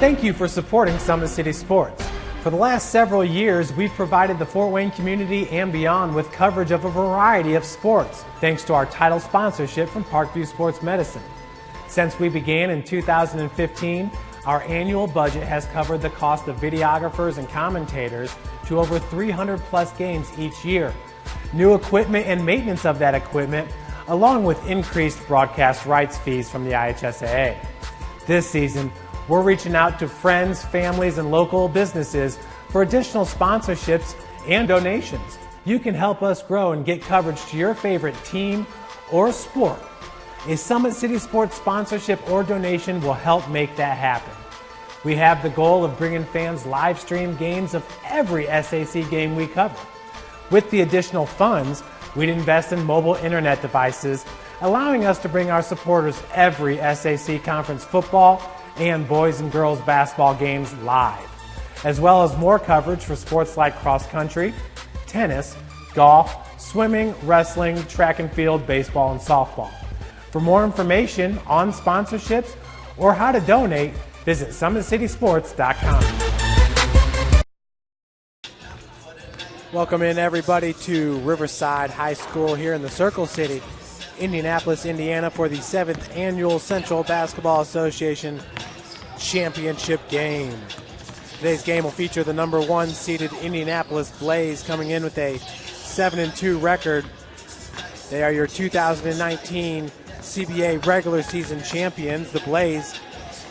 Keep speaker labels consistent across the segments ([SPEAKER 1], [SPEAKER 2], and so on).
[SPEAKER 1] Thank you for supporting Summit City Sports. For the last several years, we've provided the Fort Wayne community and beyond with coverage of a variety of sports, thanks to our title sponsorship from Parkview Sports Medicine. Since we began in 2015, our annual budget has covered the cost of videographers and commentators to over 300 plus games each year, new equipment and maintenance of that equipment, along with increased broadcast rights fees from the IHSAA. This season, we're reaching out to friends, families, and local businesses for additional sponsorships and donations. You can help us grow and get coverage to your favorite team or sport. A Summit City Sports sponsorship or donation will help make that happen. We have the goal of bringing fans live stream games of every SAC game we cover. With the additional funds, we'd invest in mobile internet devices, allowing us to bring our supporters every SAC conference football and boys and girls basketball games live, as well as more coverage for sports like cross country, tennis, golf, swimming, wrestling, track and field, baseball, and softball. For more information on sponsorships or how to donate, visit SummitCitySports.com. Welcome in everybody to Riverside High School here in the Circle City, Indianapolis, Indiana, for the 7th Annual Central Basketball Association Championship Game. Today's game will feature the number 1 seeded Indianapolis Blaze coming in with a 7-2 record. They are your 2019 CBA regular season champions. The Blaze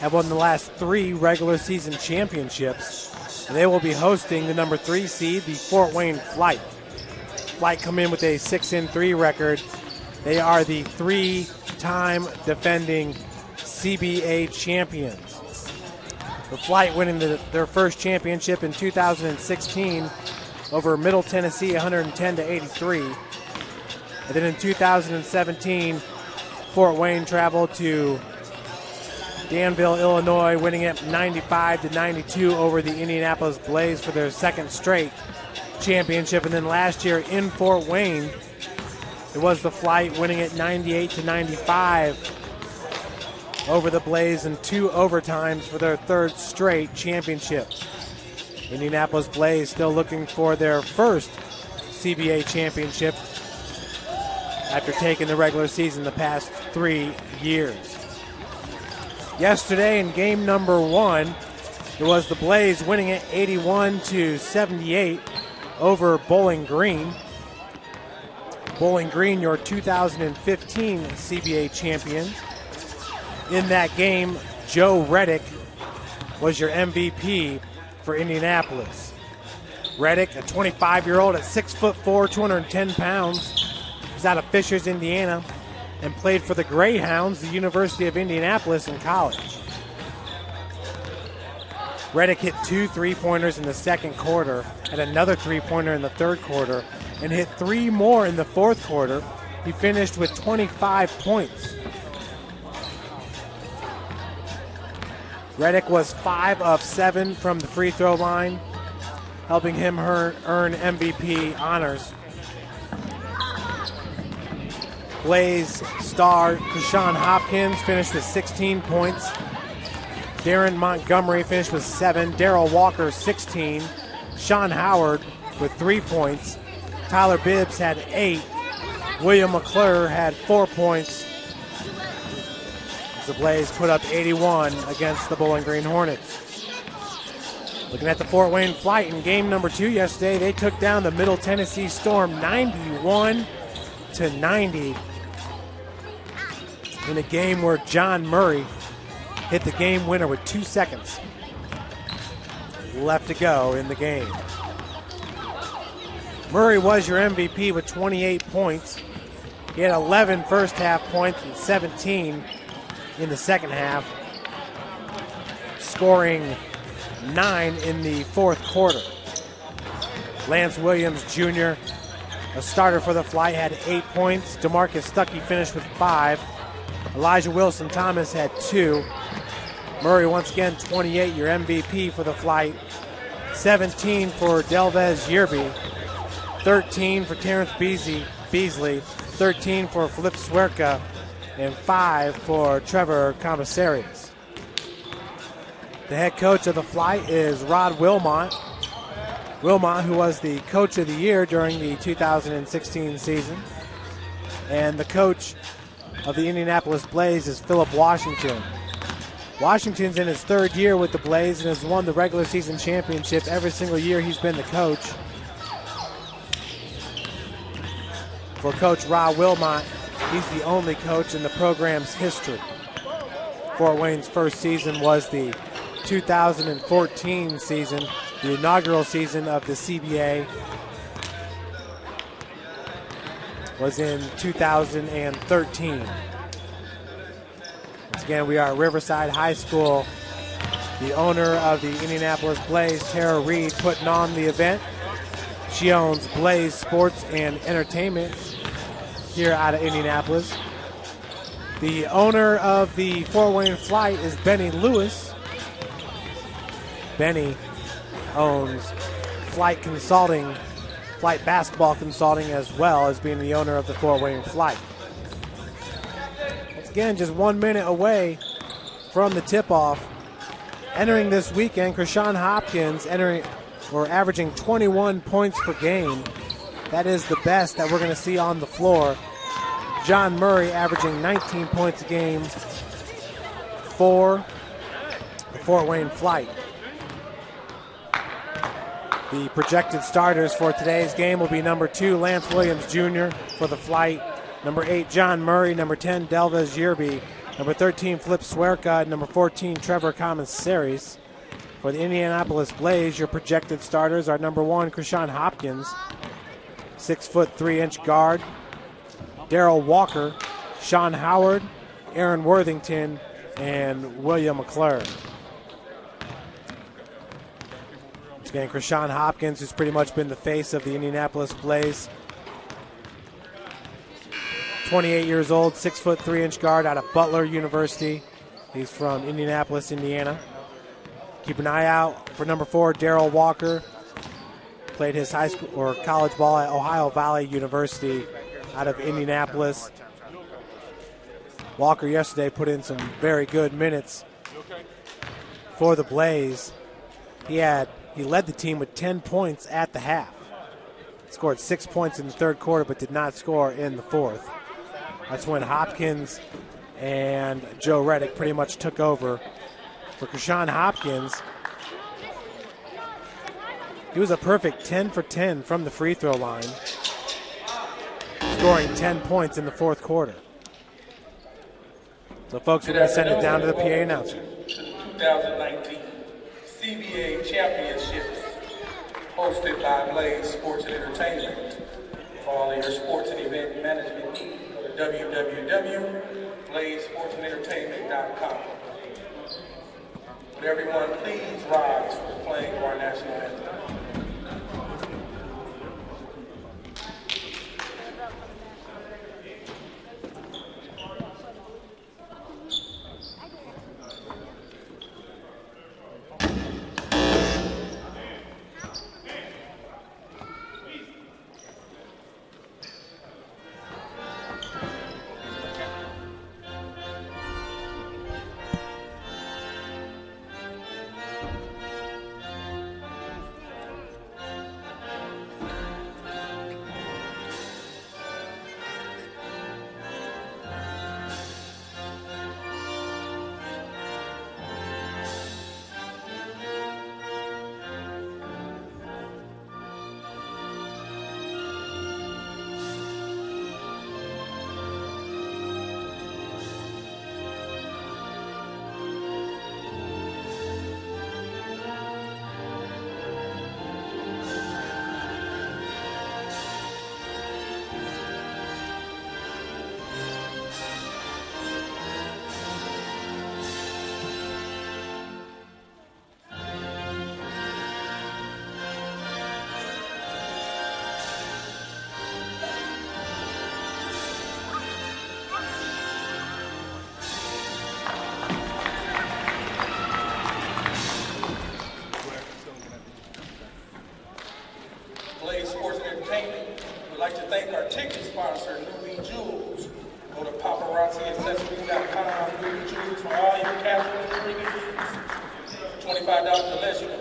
[SPEAKER 1] have won the last 3 regular season championships, and they will be hosting the number 3 seed, the Fort Wayne Flite. Flite come in with a 6-3 record. They are the 3-time defending CBA champions. The Flite winning their first championship in 2016 over Middle Tennessee 110-83. And then in 2017, Fort Wayne traveled to Danville, Illinois, winning it 95-92 over the Indianapolis Blaze for their second straight championship. And then last year in Fort Wayne, it was the Flite winning it 98-95 over the Blaze in 2 overtimes for their third straight championship. Indianapolis Blaze still looking for their first CBA championship after taking the regular season the past 3 years. Yesterday in game number 1, it was the Blaze winning it 81-78 over Bowling Green. Bowling Green, your 2015 CBA champions. In that game, Joe Reddick was your MVP for Indianapolis. Reddick, a 25-year-old at 6'4", 210 pounds. He's out of Fishers, Indiana, and played for the Greyhounds, the University of Indianapolis, in college. Reddick hit 2 3-pointers in the second quarter and another 3-pointer in the third quarter, and hit 3 more in the fourth quarter. He finished with 25 points. Reddick was 5 of 7 from the free throw line, helping him earn MVP honors. Blaze star Krishan Hopkins finished with 16 points. Darren Montgomery finished with 7. Darrell Walker, 16. Sean Howard with 3 points. Tyler Bibbs had 8. William McClure had 4 points. The Blaze put up 81 against the Bowling Green Hornets. Looking at the Fort Wayne Flite in game number 2 yesterday, they took down the Middle Tennessee Storm 91-90 in a game where John Murray hit the game winner with 2 seconds left to go in the game. Murray was your MVP with 28 points. He had 11 first half points and 17 in the second half, scoring 9 in the fourth quarter. Lance Williams Jr., a starter for the Flite, had 8 points. DeMarcus Stuckey finished with 5. Elijah Wilson Thomas had 2. Murray once again 28, your MVP for the Flite. 17 for Delvez Yerby. 13 for Terrence Beasley. 13 for Flip Swerka. And 5 for Trevor Commissarius. The head coach of the Flite is Rod Wilmot. Wilmot, who was the coach of the year during the 2016 season. And the coach of the Indianapolis Blaze is Philip Washington. Washington's in his third year with the Blaze and has won the regular season championship every single year he's been the coach. For Coach Rod Wilmot, he's the only coach in the program's history. Fort Wayne's first season was the 2014 season, the inaugural season of the CBA was in 2013. Once again, we are at Riverside High School. The owner of the Indianapolis Blaze, Tara Reed, putting on the event. She owns Blaze Sports and Entertainment here out of Indianapolis. The owner of the Fort Wayne Flite is Benny Lewis. Benny owns Flite Consulting, Flite Basketball Consulting, as well as being the owner of the Fort Wayne Flite. Once again, just 1 minute away from the tip-off. Entering this weekend, Krishan Hopkins averaging 21 points per game. That is the best that we're going to see on the floor. John Murray averaging 19 points a game for the Fort Wayne Flite. The projected starters for today's game will be number 2, Lance Williams Jr. for the Flite, number 8, John Murray, number 10, Delvez Yerby, number 13, Flip Swerka, number 14, Trevor Commissaries. For the Indianapolis Blaze, your projected starters are number 1, Krishan Hopkins, 6', 3" guard, Darrell Walker, Sean Howard, Aaron Worthington, and William McClure. Once again, Krishan Hopkins, who's pretty much been the face of the Indianapolis Blaze. 28 years old, 6', 3" guard out of Butler University. He's from Indianapolis, Indiana. Keep an eye out for number 4, Darrell Walker. Played his high school or college ball at Ohio Valley University out of Indianapolis. Walker yesterday put in some very good minutes for the Blaze. He led the team with 10 points at the half. Scored 6 points in the third quarter, but did not score in the fourth. That's when Hopkins and Joe Reddick pretty much took over. For Krishan Hopkins, he was a perfect 10 for 10 from the free throw line, scoring 10 points in the fourth quarter. So, folks, we're going to send it down to the PA announcer.
[SPEAKER 2] 2019 CBA Championships, hosted by Blaze Sports and Entertainment. For all of your sports and event management needs, go to www.blazesportsandentertainment.com. Would everyone please rise for playing our national anthem?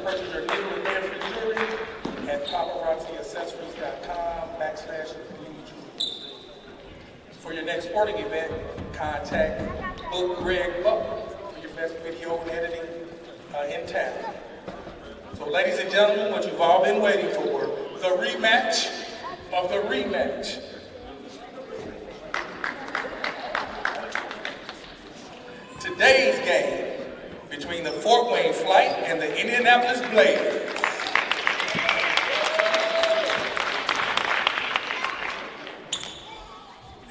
[SPEAKER 2] purchase your nickel and free jewelry at paparazziaccessories.com/blue jewelry. For your next sporting event, contact Book Greg Buck for your best video editing in town. So ladies and gentlemen, what you've all been waiting for, the rematch of the rematch. Today's game between the Fort Wayne Flite and the Indianapolis Blades.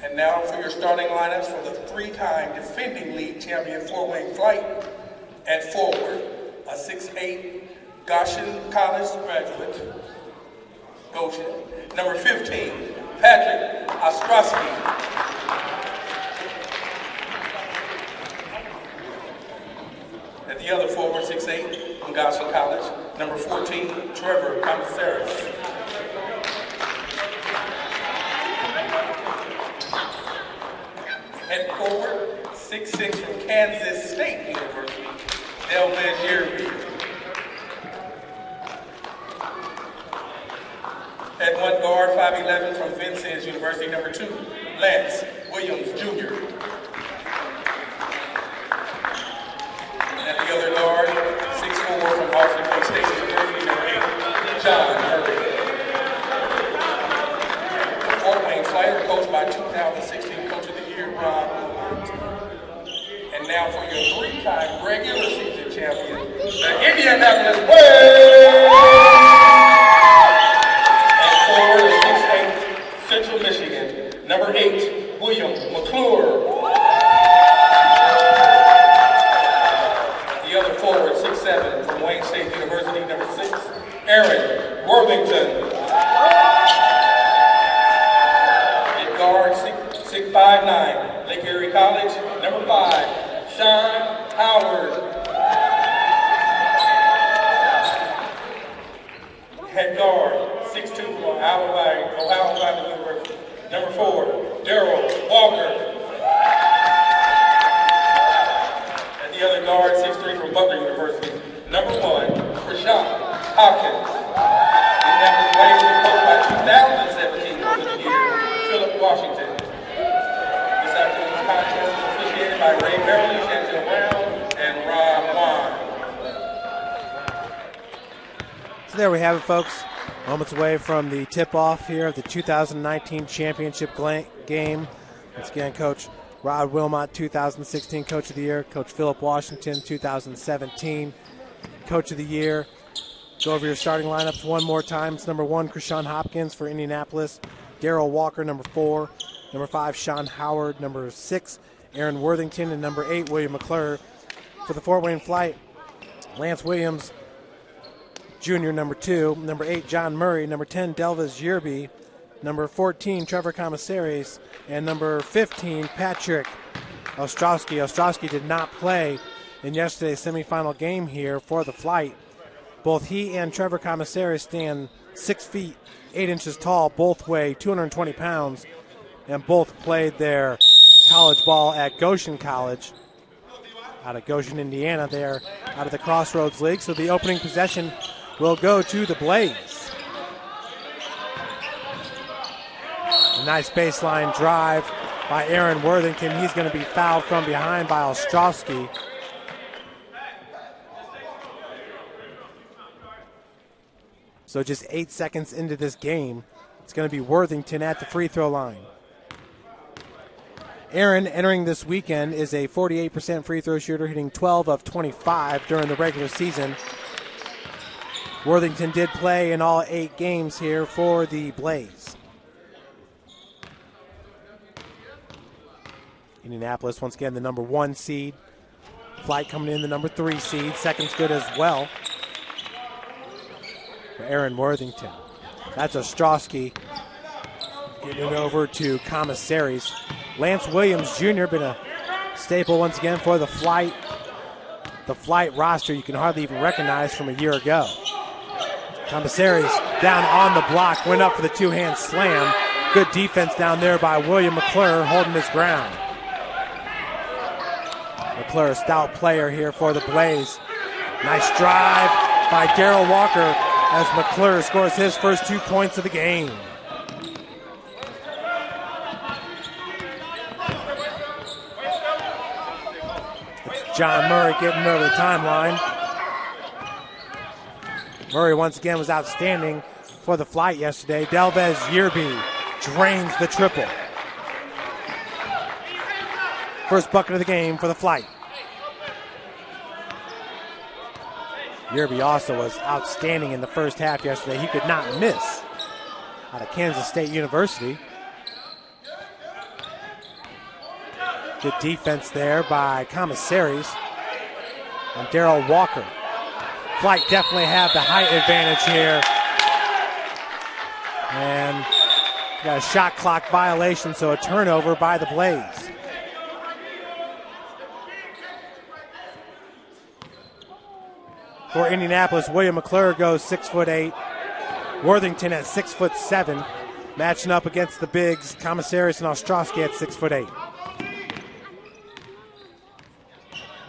[SPEAKER 2] And now for your starting lineups for the three-time defending league champion Fort Wayne Flite. At forward, a 6'8" Goshen College graduate, Goshen. Number 15, Patrick Ostrowski. At the other forward, 6'8", from Goshen College. Number 14, Trevor Commissaris. At forward, 6'6", from Kansas State University, Delvez Yerby. At one guard, 5'11", from Vincennes University, number 2, Lance Williams Jr. At the other guard, 6'4", from Austin Peay State University, number 8, John Murray. The Fort Wayne Flite are coached by 2016 Coach of the Year, Rob Woodward. And now for your three-time regular season champion, the Indianapolis Blades! Central Michigan, number 8, William McClure. The other forward, 6'7", from Wayne State University, number 6, Aaron Worthington. At guard, 6'5'9", Lake Erie College, number 5, Sean Howard. Head guard, 6'2", from Ohio University. Number 4, Daryl Walker. And the other guard, 6'3", from Butler University. Number 1, Krishan Hopkins. Indianapolis Blades was coached by 2017 Coach of the Year, Philip Washington. This afternoon's contest is officiated by Ray Beverly, Chantel Brown, and Rob Wan.
[SPEAKER 1] So there we have it, folks. Moments away from the tip-off here of the 2019 championship game. Once again, Coach Rod Wilmot, 2016 Coach of the Year. Coach Philip Washington, 2017 Coach of the Year. Go over your starting lineups one more time. It's number 1, Krishan Hopkins for Indianapolis. Daryl Walker, number 4. Number 5, Sean Howard. Number 6, Aaron Worthington. And number 8, William McClure. For the Fort Wayne Flite, Lance Williams Jr., number 2. Number 8, John Murray. Number 10, Delvez Yerby. Number 14, Trevor Commissaris. And number 15, Patrick Ostrowski. Ostrowski did not play in yesterday's semifinal game here for the Flite. Both he and Trevor Commissaris stand 6 feet, 8 inches tall. Both weigh 220 pounds. And both played their college ball at Goshen College out of Goshen, Indiana. They're out of the Crossroads League. So the opening possession will go to the Blades. A nice baseline drive by Aaron Worthington. He's going to be fouled from behind by Ostrowski. So just 8 seconds into this game, it's going to be Worthington at the free throw line. Aaron, entering this weekend, is a 48% free throw shooter, hitting 12 of 25 during the regular season. Worthington did play in all 8 games here for the Blaze. Indianapolis, once again, the number 1 seed. Flite coming in the number 3 seed. Second's good as well for Aaron Worthington. That's Ostrowski getting it over to Commissaris. Lance Williams Jr. been a staple once again for the Flite. The Flite roster you can hardly even recognize from a year ago. Commissaris down on the block, went up for the two-hand slam. Good defense down there by William McClure, holding his ground. McClure, stout player here for the Blaze. Nice drive, by Darrell Walker as McClure scores his first 2 points of the game. It's John Murray getting over the timeline. Murray once again was outstanding for the Flite yesterday. Delvez Yearby drains the triple. First bucket of the game for the Flite. Yearby also was outstanding in the first half yesterday. He could not miss out of Kansas State University. Good defense there by Commissaries and Darrell Walker. Flite definitely have the height advantage here. And got a shot clock violation, so a turnover by the Blaze. For Indianapolis, William McClure goes 6'8". Worthington at 6'7", matching up against the bigs, Commissaries and Ostrowski at 6'8".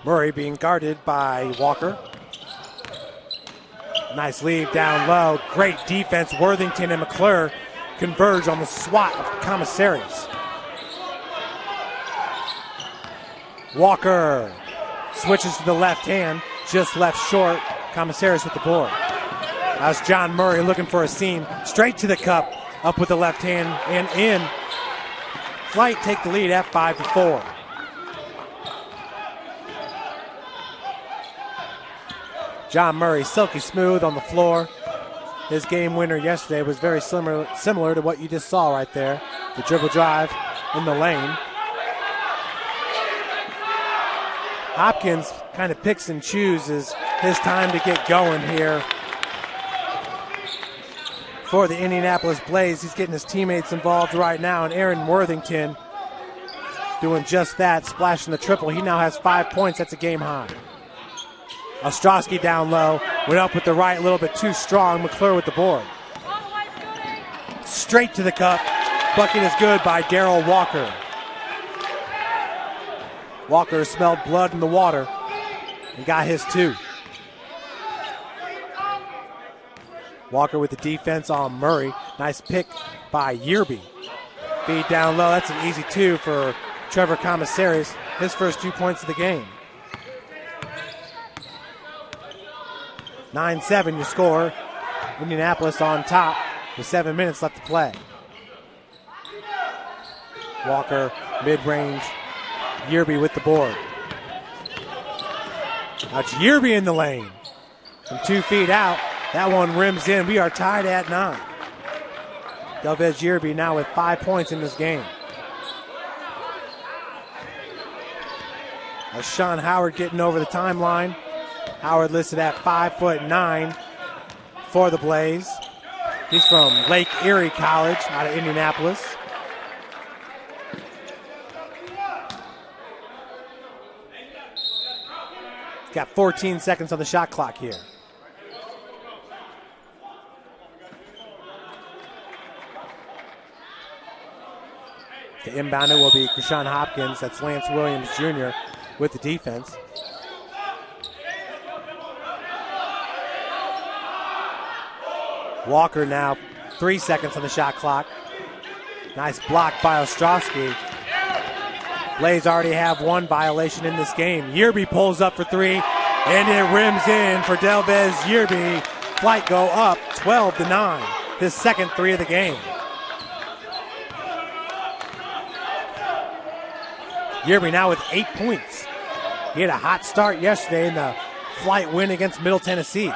[SPEAKER 1] Murray being guarded by Walker. Nice lead down low. Great defense. Worthington and McClure converge on the swat of Commissaries. Walker switches to the left hand. Just left short. Commissaries with the board. That's John Murray looking for a seam. Straight to the cup. Up with the left hand and in. Flite take the lead at 5-4. John Murray, silky smooth on the floor. His game winner yesterday was very similar to what you just saw right there. The dribble drive in the lane. Hopkins kind of picks and chooses his time to get going here for the Indianapolis Blaze. He's getting his teammates involved right now, and Aaron Worthington doing just that, splashing the triple. He now has 5 points. That's a game high. Ostrowski down low, went up with the right, a little bit too strong. McClure with the board. Straight to the cup. Bucket is good by Darrell Walker. Walker smelled blood in the water and got his 2. Walker with the defense on Murray. Nice pick by Yearby. Feed down low. That's an easy 2 for Trevor Commissaries. His first 2 points of the game. 9-7 your score. Indianapolis on top with 7 minutes left to play. Walker mid-range. Yearby with the board. That's Yearby in the lane. From 2 feet out. That one rims in. We are tied at 9. Delvez Yearby now with 5 points in this game. That's Sean Howard getting over the timeline. Howard listed at 5'9" for the Blaze. He's from Lake Erie College out of Indianapolis. He's got 14 seconds on the shot clock here. The inbounder will be Krishan Hopkins. That's Lance Williams Jr. with the defense. Walker now 3 seconds on the shot clock. Nice block by Ostrowski. Blaze already have 1 violation in this game. Yearby pulls up for 3, and it rims in for Delvez Yearby. Flite go up 12-9. His second 3 of the game. Yearby now with 8 points. He had a hot start yesterday in the Flite win against Middle Tennessee.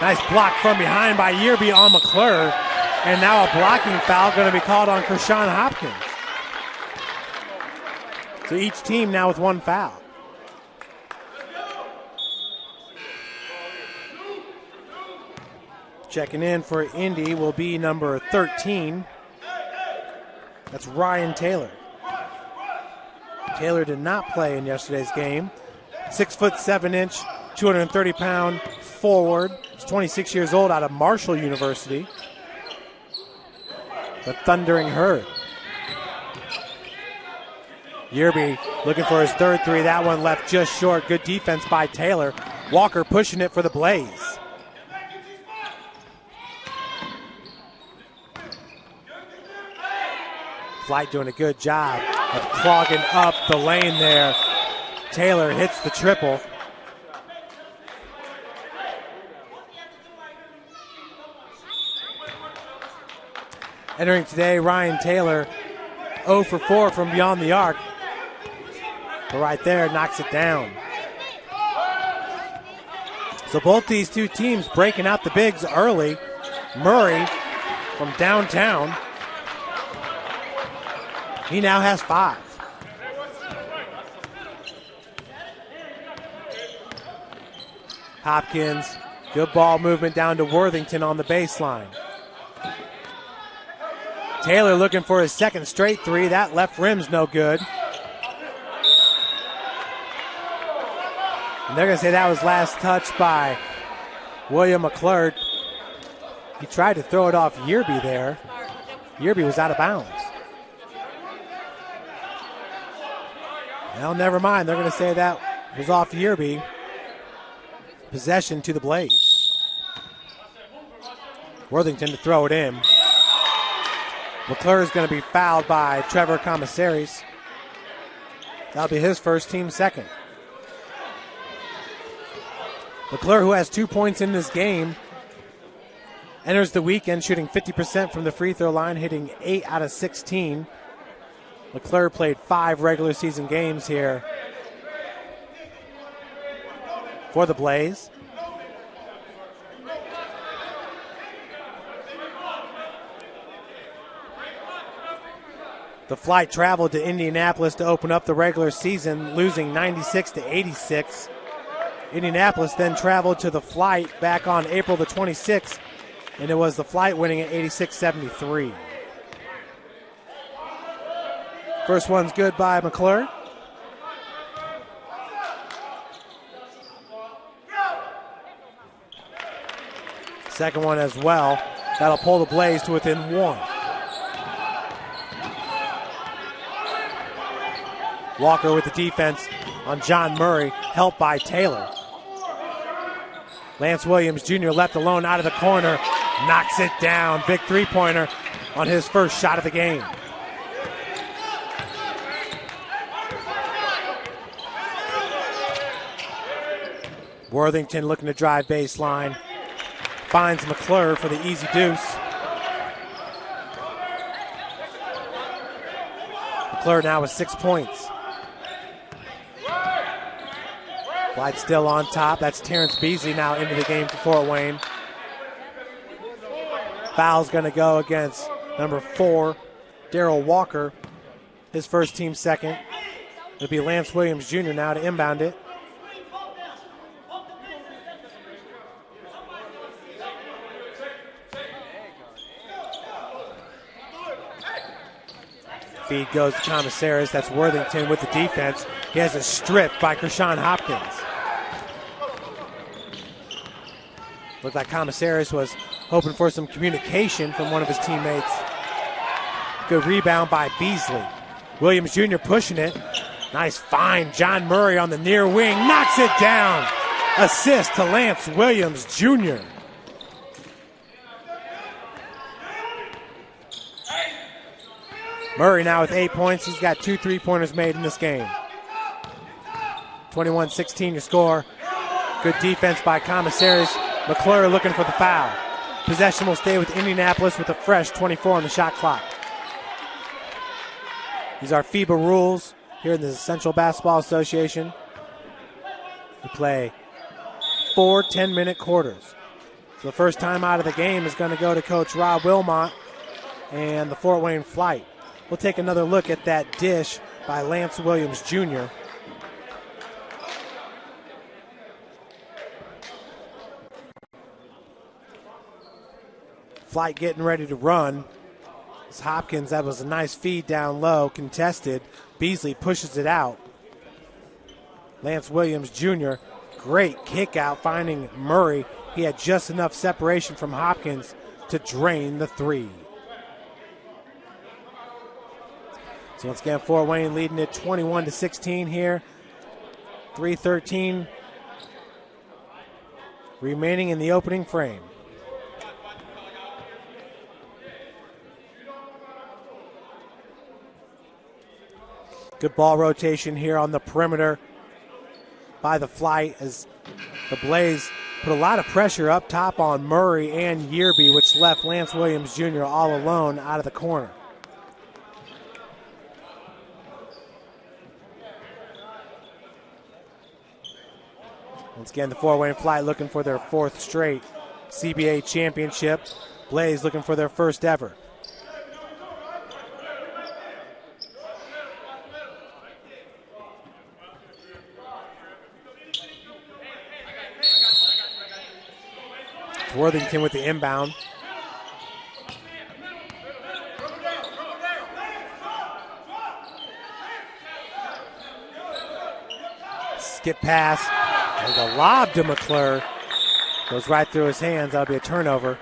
[SPEAKER 1] Nice block from behind by Yearby on McClure. And now a blocking foul going to be called on Krishan Hopkins. So each team now with 1 foul. Checking in for Indy will be number 13. That's Ryan Taylor. Taylor did not play in yesterday's game. 6'7", 230-pound forward. He's 26 years old out of Marshall University. The Thundering Herd. Yearby looking for his third 3. That one left just short. Good defense by Taylor. Walker pushing it for the Blaze. Flite doing a good job of clogging up the lane there. Taylor hits the triple. Entering today, Ryan Taylor 0 for 4 from beyond the arc. But right there, knocks it down. So both these two teams breaking out the bigs early. Murray from downtown. He now has 5. Hopkins, good ball movement down to Worthington on the baseline. Taylor looking for his second straight 3. That left rim's no good. And they're going to say that was last touched by William McClure. He tried to throw it off Yearby there. Yearby was out of bounds. Well, never mind. They're going to say that was off Yearby. Possession to the Blades. Worthington to throw it in. McClure is going to be fouled by Trevor Commissaries. That'll be his first, team second. McClure, who has 2 points in this game, enters the weekend shooting 50% from the free throw line, hitting 8 out of 16. McClure played 5 regular season games here for the Blaze. The Flite traveled to Indianapolis to open up the regular season, losing 96-86. Indianapolis then traveled to the Flite back on April the 26th, and it was the Flite winning at 86-73. First one's good by McClure. Second one as well. That'll pull the Blaze to within 1. Walker with the defense on John Murray, helped by Taylor. Lance Williams Jr. left alone out of the corner, knocks it down. Big three-pointer on his first shot of the game. Worthington looking to drive baseline. Finds McClure for the easy deuce. McClure now with 6 points. Flite still on top. That's Terrence Beasley now into the game for Fort Wayne. Foul's going to go against number 4, Darrell Walker. His first, team second. It'll be Lance Williams Jr. now to inbound it. Feed goes to Commissaris. That's Worthington with the defense. He has a strip by Kershawn Hopkins. Looked like Commissaris was hoping for some communication from one of his teammates. Good rebound by Beasley. Williams Jr. pushing it. Nice find. John Murray on the near wing. Knocks it down. Assist to Lance Williams Jr. Murray now with 8 points. He's got 2 3-pointers made in this game. 21-16 your score. Good defense by Commissaries. McClure looking for the foul. Possession will stay with Indianapolis with a fresh 24 on the shot clock. These are FIBA rules here in the Central Basketball Association. We play 4 10-minute quarters. So the first time out of the game is going to go to Coach Rob Wilmot and the Fort Wayne Flite. We'll take another look at that dish by Lance Williams Jr. Flite getting ready to run. It's Hopkins, that was a nice feed down low, contested. Beasley pushes it out. Lance Williams Jr., great kick out, finding Murray. He had just enough separation from Hopkins to drain the three. So once again, Fort Wayne leading it 21-16 here. 3:13 remaining in the opening frame. Good ball rotation here on the perimeter by the Flite as the Blaze put a lot of pressure up top on Murray and Yearby, which left Lance Williams Jr. all alone out of the corner. Once again, the Fort Wayne Flite looking for their 4th straight CBA championship. Blaze looking for their first ever. Worthington with the inbound. Skip pass. There's a lob to McClure. Goes right through his hands. That'll be a turnover.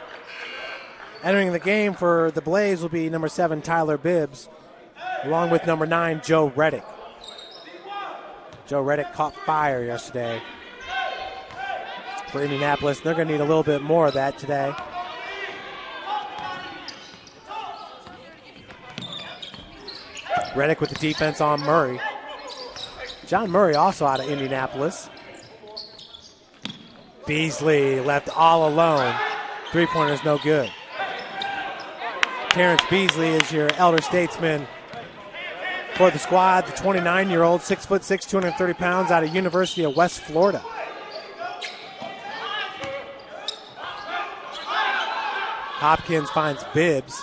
[SPEAKER 1] Entering the game for the Blaze will be number 7, Tyler Bibbs, along with number 9, Joe Reddick. Joe Reddick caught fire yesterday for Indianapolis. They're going to need a little bit more of that today. Reddick with the defense on Murray. John Murray also out of Indianapolis. Beasley left all alone. Three-pointer's no good. Terrence Beasley is your elder statesman for the squad. The 29-year-old, 6'6", 230 pounds, out of University of West Florida. Hopkins finds Bibbs.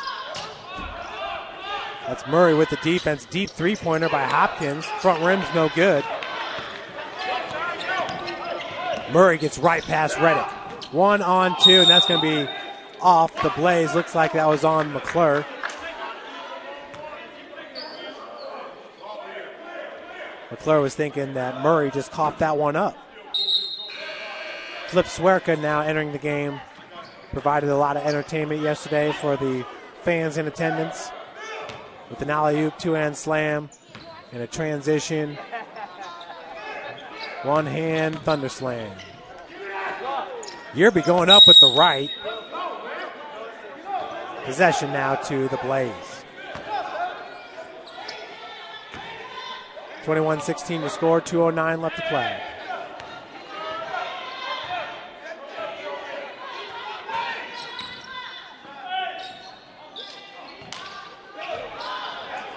[SPEAKER 1] That's Murray with the defense. Deep three-pointer by Hopkins. Front rim's no good. Murray gets right past Reddick. 1-on-2, and that's going to be off the Blaze. Looks like that was on McClure. McClure was thinking that Murray just coughed that one up. Flip Swerka now entering the game. Provided a lot of entertainment yesterday for the fans in attendance with an alley-oop, two-hand slam, and a transition. One-hand thunder slam. Yearby going up with the right. Possession now to the Blaze. 21-16 to score, 2:09 left to play.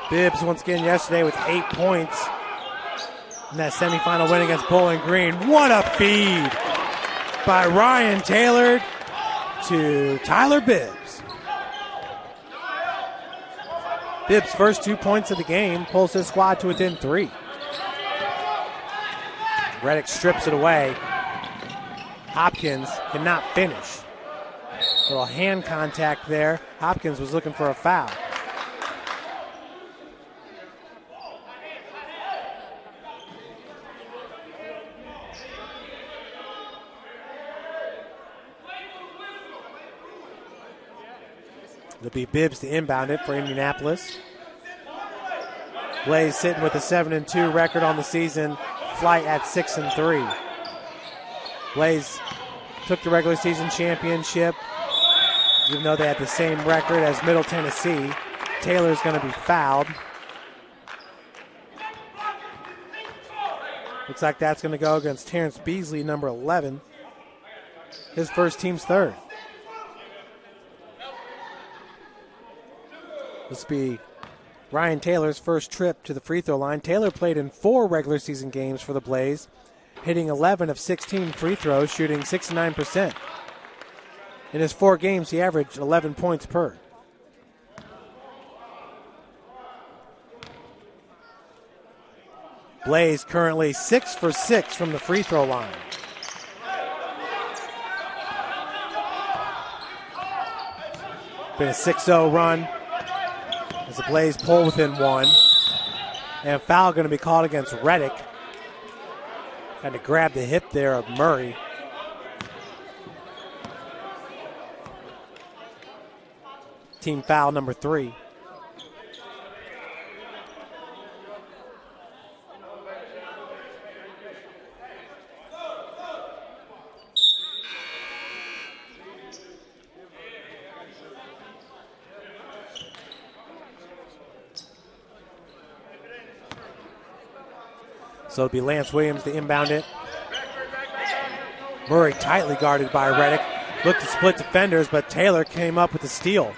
[SPEAKER 1] Bibbs once again yesterday with 8 points in that semifinal win against Bowling Green. What a feed by Ryan Taylor to Tyler Bibbs. Bibbs' first 2 points of the game pulls his squad to within 3. Reddick strips it away. Hopkins cannot finish. A little hand contact there. Hopkins was looking for a foul. It'll be Bibbs to inbound it for Indianapolis. Blaze sitting with a 7-2 record on the season. Flite at 6-3. Blaze took the regular season championship, even though they had the same record as Middle Tennessee. Taylor's going to be fouled. Looks like that's going to go against Terrence Beasley, number 11. His first team's third. This will be Ryan Taylor's first trip to the free throw line. Taylor played in 4 regular season games for the Blaze, hitting 11 of 16 free throws, shooting 69%. In his 4 games, he averaged 11 points per. Blaze currently 6 for 6 from the free throw line. Been a 6-0 run as the Blaze pull within 1. And a foul going to be called against Reddick. Had to grab the hip there of Murray. Team foul number 3. So it'll be Lance Williams to inbound it. Murray tightly guarded by Reddick. Looked to split defenders, but Taylor came up with the steal.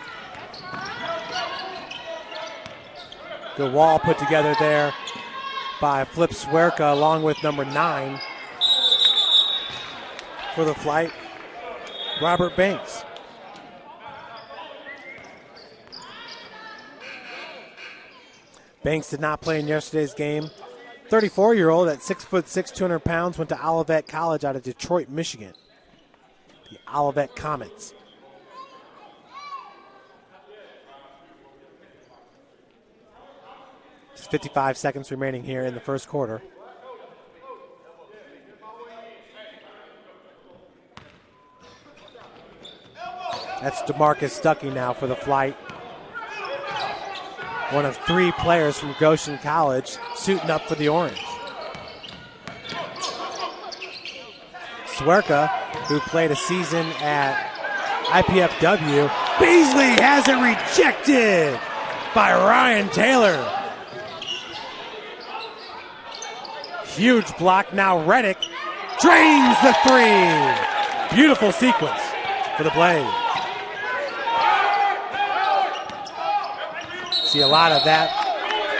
[SPEAKER 1] Good wall put together there by Flip Swerka along with number 9 for the Flite, Robert Banks. Banks did not play in yesterday's game. 34-year-old at 6'6", 200 pounds, went to Olivet College out of Detroit, Michigan. The Olivet Comets. Just 55 seconds remaining here in the first quarter. That's DeMarcus Stuckey now for the Flite. One of 3 players from Goshen College suiting up for the Orange. Swerka, who played a season at IPFW. Beasley has it rejected by Ryan Taylor. Huge block. Now Reddick drains the 3. Beautiful sequence for the Blaze. See a lot of that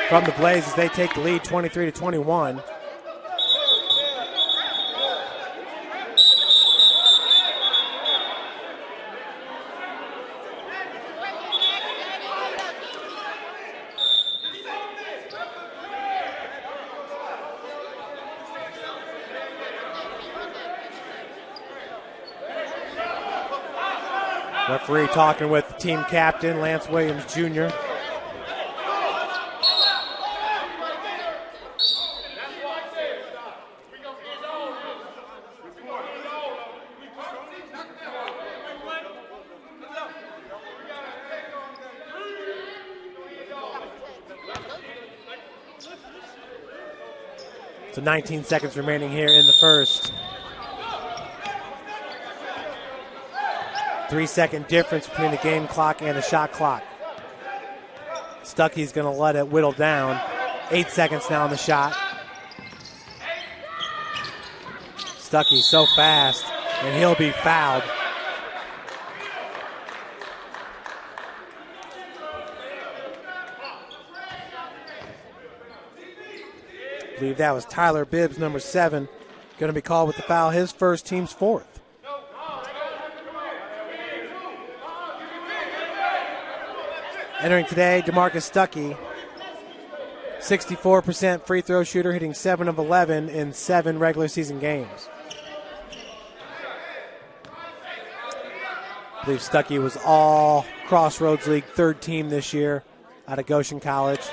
[SPEAKER 1] from the Blaze as they take the lead 23-21. Referee talking with the team captain, Lance Williams Jr. So 19 seconds remaining here in the first. 3-second difference between the game clock and the shot clock. Stuckey's going to let it whittle down. 8 seconds now on the shot. Stuckey so fast, and he'll be fouled. I believe that was Tyler Bibbs, number 7, going to be called with the foul, his first, team's 4th. Entering today, DeMarcus Stuckey, 64% free throw shooter, hitting 7 of 11 in 7 regular season games. I believe Stuckey was all Crossroads League 3rd team this year out of Goshen College.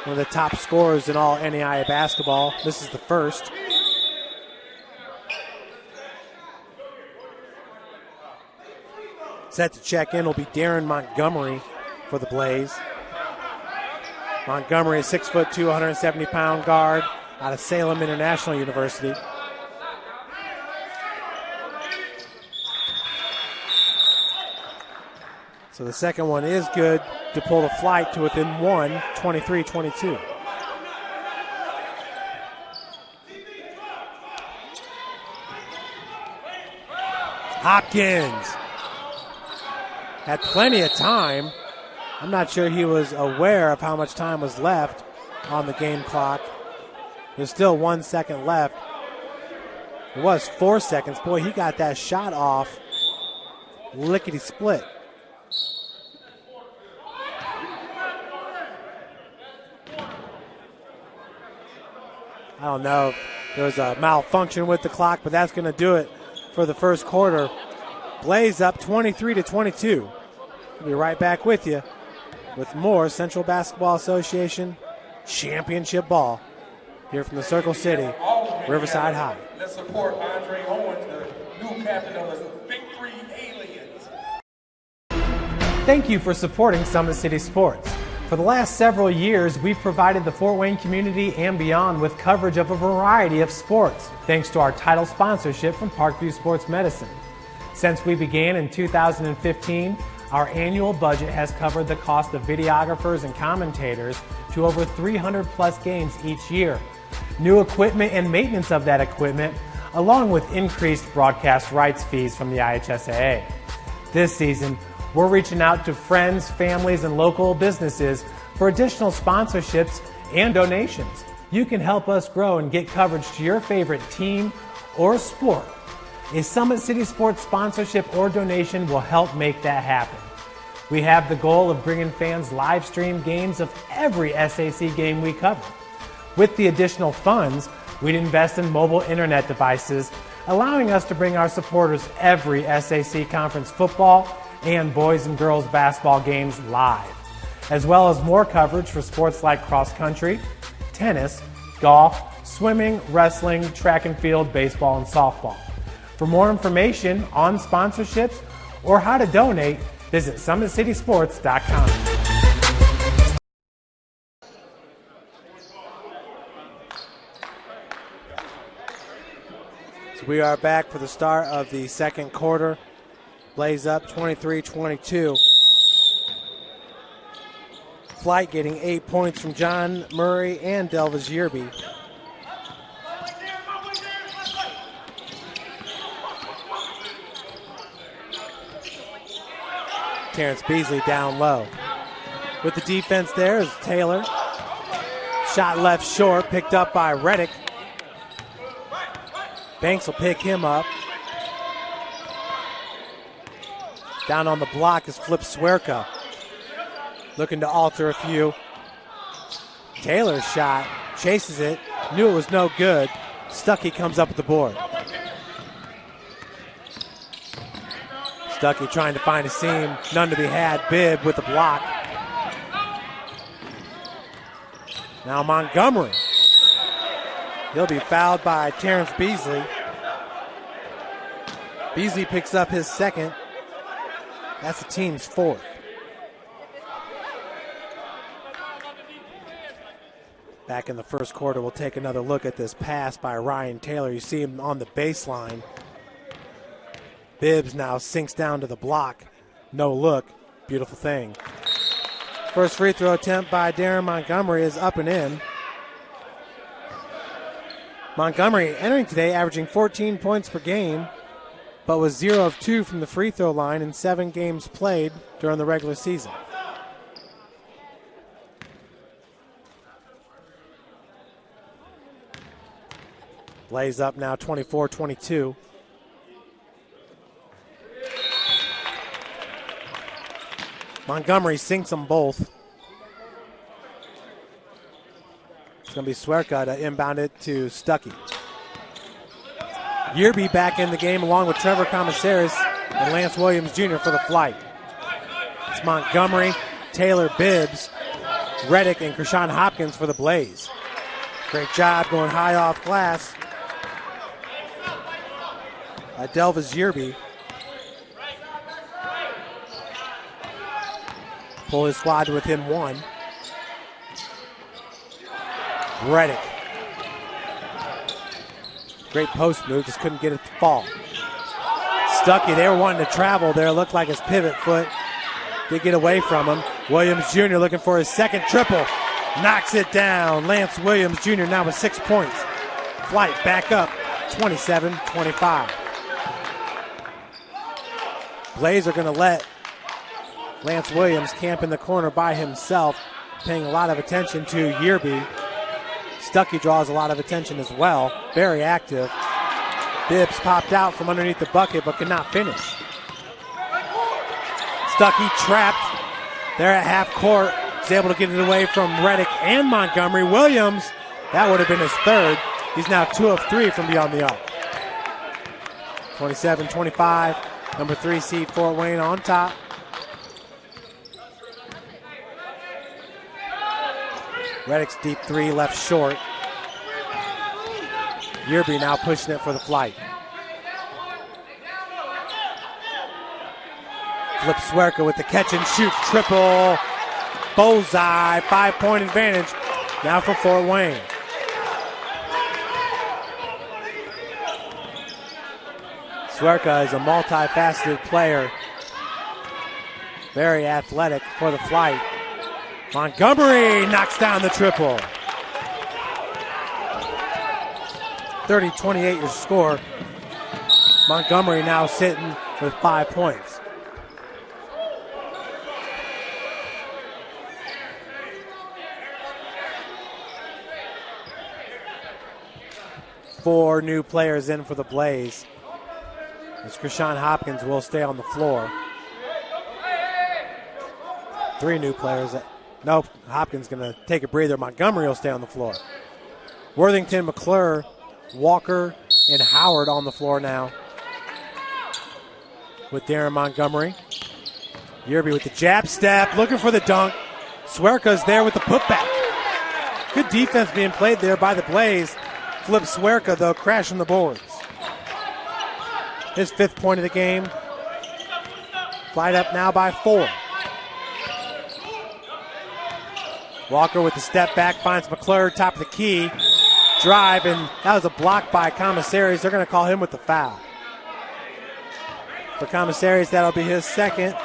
[SPEAKER 1] One of the top scorers in all NAIA basketball. This is the first. Set to check in will be Darren Montgomery for the Blaze. Montgomery, a 6'2", 170-pound guard out of Salem International University. So the second one is good to pull the Flite to within 1, 23-22. Hopkins had plenty of time. I'm not sure he was aware of how much time was left on the game clock. There's still 1 second left. It was 4 seconds. Boy, he got that shot off lickety-split. I don't know if there was a malfunction with the clock, but that's going to do it for the first quarter. Blaze up 23-22. We'll be right back with you with more Central Basketball Association championship ball here from the Circle City, Riverside High.
[SPEAKER 2] Let's support Andre Owens, the new captain of the Victory Aliens.
[SPEAKER 3] Thank you for supporting Summit City Sports. For the last several years, we've provided the Fort Wayne community and beyond with coverage of a variety of sports, thanks to our title sponsorship from Parkview Sports Medicine. Since we began in 2015, Our annual budget has covered the cost of videographers and commentators to over 300 plus games each year. New equipment and maintenance of that equipment, along with increased broadcast rights fees from the IHSAA. This season, we're reaching out to friends, families, and local businesses for additional sponsorships and donations. You can help us grow and get coverage to your favorite team or sport. A Summit City Sports sponsorship or donation will help make that happen. We have the goal of bringing fans live stream games of every SAC game we cover. With the additional funds, we'd invest in mobile internet devices, allowing us to bring our supporters every SAC conference football and boys and girls basketball games live, as well as more coverage for sports like cross country, tennis, golf, swimming, wrestling, track and field, baseball, and softball. For more information on sponsorships or how to donate, visit SummitCitySports.com.
[SPEAKER 1] So we are back for the start of the second quarter. Blaze up 23-22. Flite getting 8 points from John Murray and Delvis Yearby. Terrence Beasley down low. With the defense there is Taylor. Shot left short, picked up by Reddick. Banks will pick him up. Down on the block is Flip Swerka. Looking to alter a few. Taylor's shot, chases it, knew it was no good. Stuckey comes up with the board. Stuckey trying to find a seam, none to be had. Bibb with the block. Now Montgomery. He'll be fouled by Terrence Beasley. Beasley picks up his second. That's the team's fourth. Back in the first quarter, we'll take another look at this pass by Ryan Taylor. You see him on the baseline. Bibbs now sinks down to the block. No look. Beautiful thing. First free throw attempt by Darren Montgomery is up and in. Montgomery entering today averaging 14 points per game, but was 0 of 2 from the free throw line in 7 games played during the regular season. Blaze up now 24-22. Montgomery sinks them both. It's going to be Swerka to inbound it to Stuckey. Yearby back in the game along with Trevor Commissaris and Lance Williams Jr. for the Flite. It's Montgomery, Taylor, Bibbs, Reddick, and Krishan Hopkins for the Blaze. Great job going high off glass. Delvis Yearby. Pull his squad to within one. Reddick. Great post move, just couldn't get it to fall. Stuckey, they were wanting to travel there. Looked like his pivot foot did get away from him. Williams Jr. looking for his second triple. Knocks it down. Lance Williams Jr. now with 6 points. Flite back up 27-25. Blaze are going to let Lance Williams camp in the corner by himself, paying a lot of attention to Yearby. Stuckey draws a lot of attention as well. Very active. Bibbs popped out from underneath the bucket but could not finish. Stuckey trapped there at half court. He's able to get it away from Reddick and Montgomery. Williams, that would have been his third. He's now 2 of 3 from beyond the arc. 27-25. Number 3 seed Fort Wayne on top. Reddick's deep three left short. Yearby now pushing it for the Flite. Flip Swerka with the catch and shoot triple. Bullseye, 5-point advantage now for Fort Wayne. Swerka is a multifaceted player. Very athletic for the Flite. Montgomery knocks down the triple. 30-28 your score. Montgomery now sitting with 5 points. Four new players in for the Blaze. As Krishan Hopkins will stay on the floor. Three new players. Nope, Hopkins going to take a breather. Montgomery will stay on the floor. Worthington, McClure, Walker, and Howard on the floor now. With Darren Montgomery. Yerby with the jab step, looking for the dunk. Swerka's there with the putback. Good defense being played there by the Blaze. Flip Swerka, though, crashing the boards. His 5th point of the game. Flite up now by 4. Walker with the step back, finds McClure, top of the key. Drive, and that was a block by Commissaries. They're going to call him with the foul. For Commissaries, that'll be his 2nd.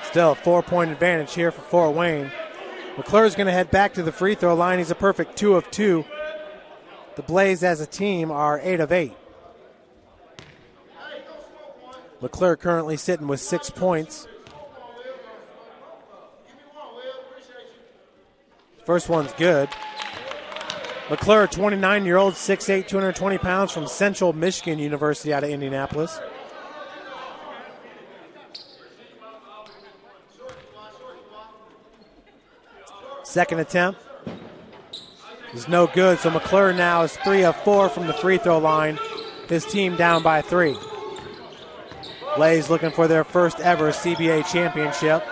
[SPEAKER 1] Still a 4-point advantage here for Fort Wayne. McClure's going to head back to the free throw line. He's a perfect 2 of 2. The Blaze as a team are 8 of 8. McClure currently sitting with 6 points. First one's good. McClure, 29-year-old, 6'8", 220 pounds from Central Michigan University out of Indianapolis. Second attempt is no good, so McClure now is 3 of 4 from the free throw line. His team down by 3. Blaze looking for their first ever CBA championship.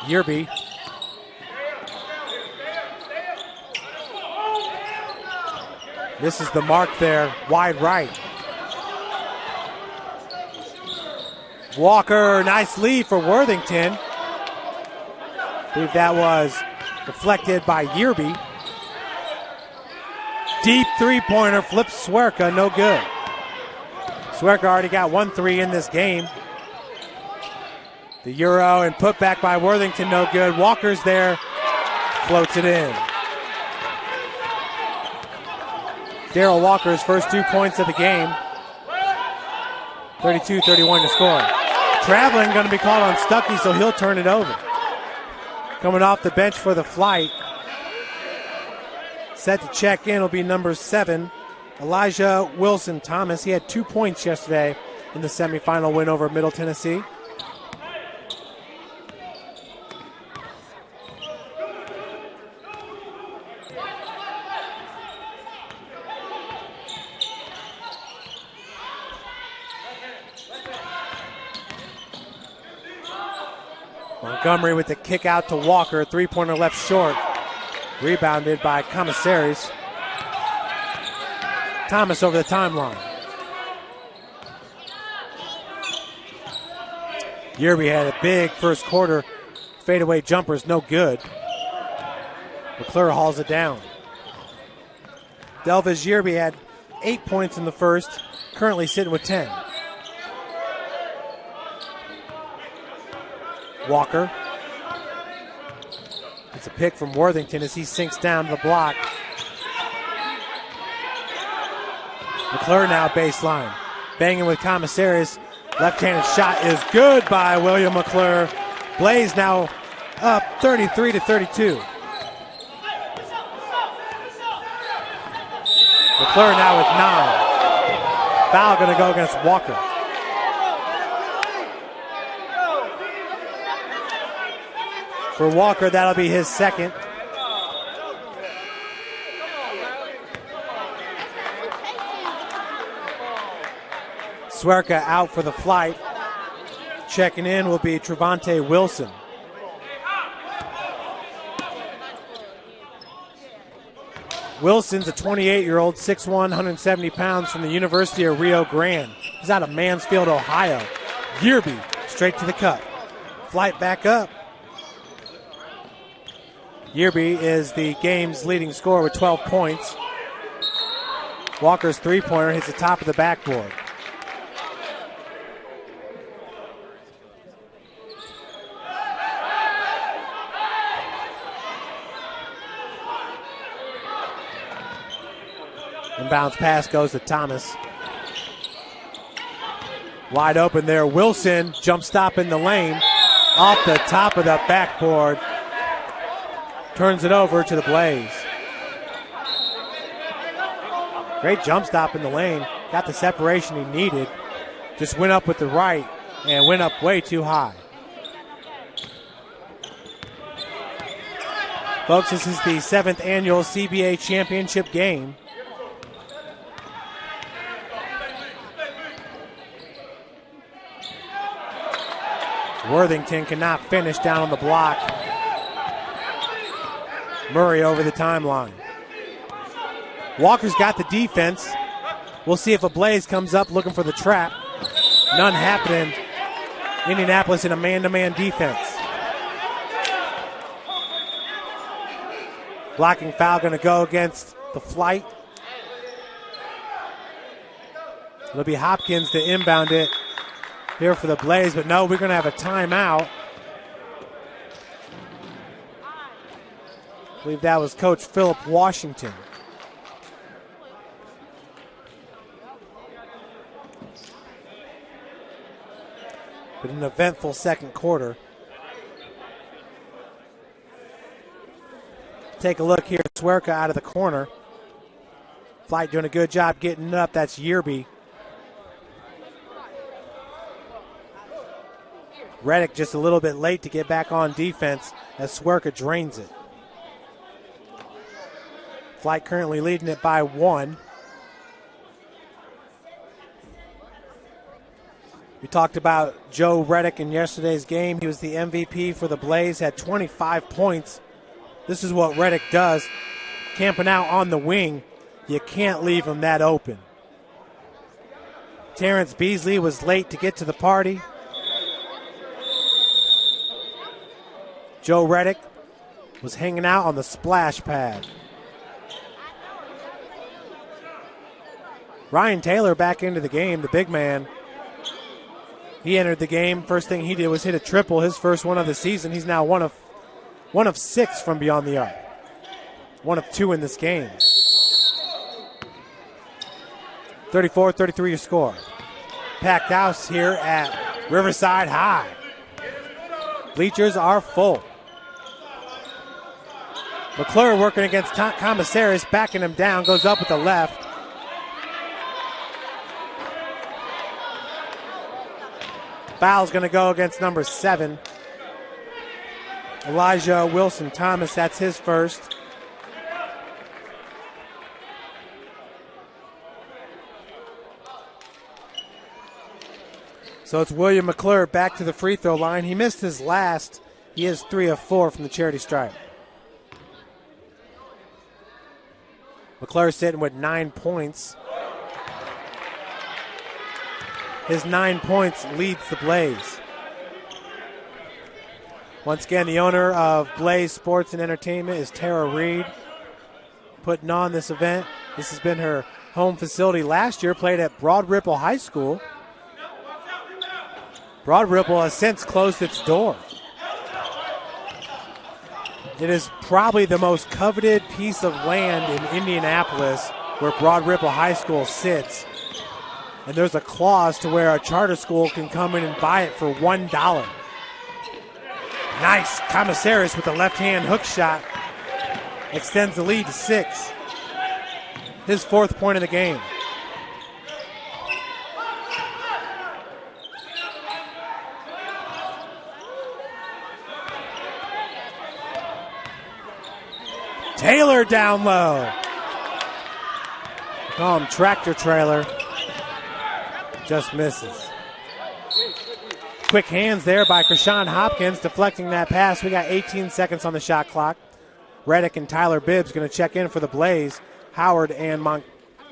[SPEAKER 1] Yerby. This is the mark there, wide right. Walker, nice lead for Worthington. I believe that was deflected by Yerby. Deep three-pointer, flips Swerka, no good. Swerka already got 1 3 in this game. The Euro and put back by Worthington, no good. Walker's there, floats it in. Darrell Walker's first 2 points of the game. 32-31 to score. Traveling going to be called on Stuckey, so he'll turn it over. Coming off the bench for the Flite. Set to check in will be number 7, Elijah Wilson Thomas. He had 2 points yesterday in the semifinal win over Middle Tennessee. Montgomery with the kick out to Walker, 3-pointer left short. Rebounded by Commissaries. Thomas over the timeline. Yerby had a big first quarter. Fadeaway jumpers, no good. McClure hauls it down. Delvis Yerby had 8 points in the first, currently sitting with 10. Walker. It's a pick from Worthington as he sinks down the block. McClure now baseline. Banging with Commissaries. Left-handed shot is good by William McClure. Blaze now up 33-32. McClure now with 9. Foul going to go against Walker. For Walker, that'll be his 2nd. Swerka out for the Flite. Checking in will be Trevante Wilson. Wilson's a 28-year-old, 6'1", 170 pounds from the University of Rio Grande. He's out of Mansfield, Ohio. Yerby straight to the cup. Flite back up. Yearby is the game's leading scorer with 12 points. Walker's three-pointer hits the top of the backboard. Inbounds pass goes to Thomas. Wide open there. Wilson jump stop in the lane. Off the top of the backboard. Turns it over to the Blaze. Great jump stop in the lane. Got the separation he needed. Just went up with the right and went up way too high. Folks, this is the 7th annual CBA championship game. Worthington cannot finish down on the block. Murray over the timeline. Walker's got the defense. We'll see if a Blaze comes up looking for the trap. None happening. Indianapolis in a man-to-man defense. Blocking foul going to go against the Flite. It'll be Hopkins to inbound it here for the Blaze, but no, we're going to have a timeout. I believe that was Coach Philip Washington. But an eventful second quarter. Take a look here. Swerka out of the corner. Flite doing a good job getting it up. That's Yearby. Reddick just a little bit late to get back on defense as Swerka drains it. Flite currently leading it by 1. We talked about Joe Reddick in yesterday's game. He was the MVP for the Blaze, had 25 points. This is what Reddick does. Camping out on the wing, you can't leave him that open. Terrence Beasley was late to get to the party. Joe Reddick was hanging out on the splash pad. Ryan Taylor back into the game, the big man. He entered the game. First thing he did was hit a triple, his first one of the season. He's now one of 6 from beyond the arc. 1 of 2 in this game. 34-33 your score. Packed house here at Riverside High. Bleachers are full. McClure working against Commissaris, backing him down, goes up with the left. Foul's going to go against number 7. Elijah Wilson Thomas, that's his first. So it's William McClure back to the free throw line. He missed his last. He is 3 of 4 from the charity stripe. McClure sitting with 9 points. His 9 points leads the Blaze. Once again, the owner of Blaze Sports and Entertainment is Tara Reed, putting on this event. This has been her home facility last year, played at Broad Ripple High School. Broad Ripple has since closed its door. It is probably the most coveted piece of land in Indianapolis where Broad Ripple High School sits. And there's a clause to where a charter school can come in and buy it for $1. Nice. Commissaris with the left-hand hook shot. Extends the lead to 6. His 4th point of the game. Taylor down low. Call him tractor trailer. Just misses. Quick hands there by Krishan Hopkins deflecting that pass. We got 18 seconds on the shot clock. Reddick and Tyler Bibbs going to check in for the Blaze. Howard and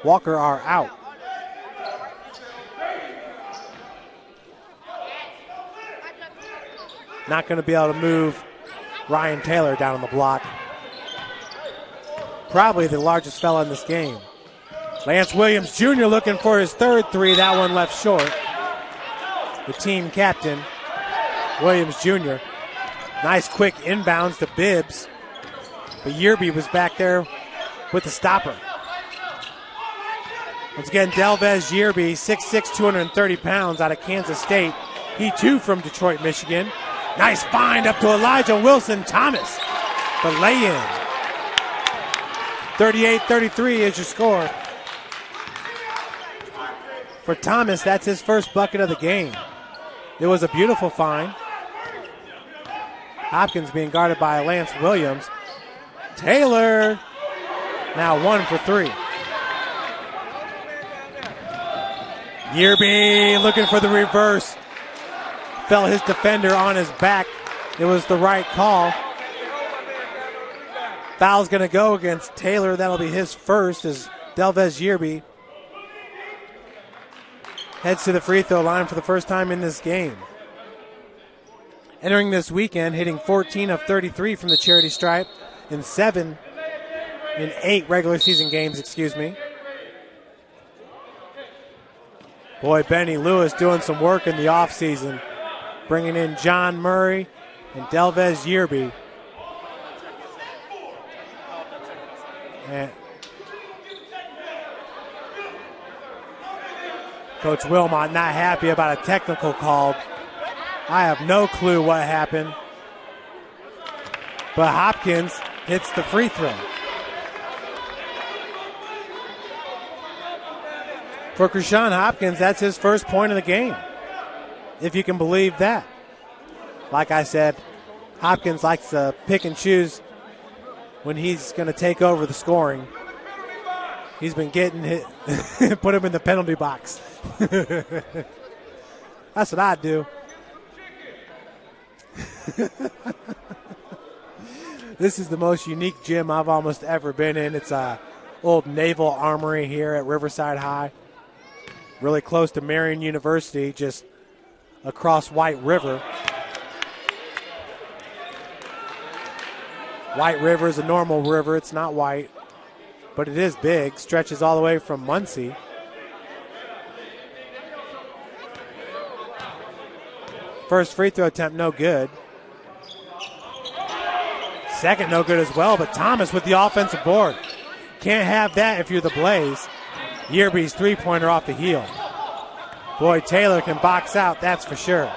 [SPEAKER 1] Walker are out. Not going to be able to move Ryan Taylor down on the block. probably the largest fella in this game. Lance Williams Jr. looking for his third three. That one left short. The team captain, Williams Jr. Nice quick inbounds to Bibbs. But Yearby was back there with the stopper. Once again, Delvez Yearby, 6'6", 230 pounds out of Kansas State. He too from Detroit, Michigan. Nice find up to Elijah Wilson Thomas. The lay-in. 38-33 is your score. For Thomas, that's his first bucket of the game. It was a beautiful find. Hopkins being guarded by Lance Williams. Taylor now 1 for 3. Yearby looking for the reverse. Fell his defender on his back. It was the right call. Foul's going to go against Taylor. That'll be his first as Delvez Yearby heads to the free throw line for the first time in this game. Entering this weekend, hitting 14 of 33 from the charity stripe in 8 regular season games, Boy, Benny Lewis doing some work in the offseason, bringing in John Murray and Delvez Yearby. And Coach Wilmot not happy about a technical call. I have no clue what happened. But Hopkins hits the free throw. For Krishan Hopkins, that's his first point of the game, if you can believe that. Like I said, Hopkins likes to pick and choose when he's going to take over the scoring. He's been getting hit, put him in the penalty box. That's what I do. This is the most unique gym I've almost ever been in. It's a old naval armory here at Riverside High. Really close to Marion University, just across White River. White River is a normal river. It's not white, but it is big. Stretches all the way from Muncie. First free throw attempt, no good. Second, no good as well, but Thomas with the offensive board. Can't have that if you're the Blaze. Yearby's three-pointer off the heel. Boy, Taylor can box out, that's for sure.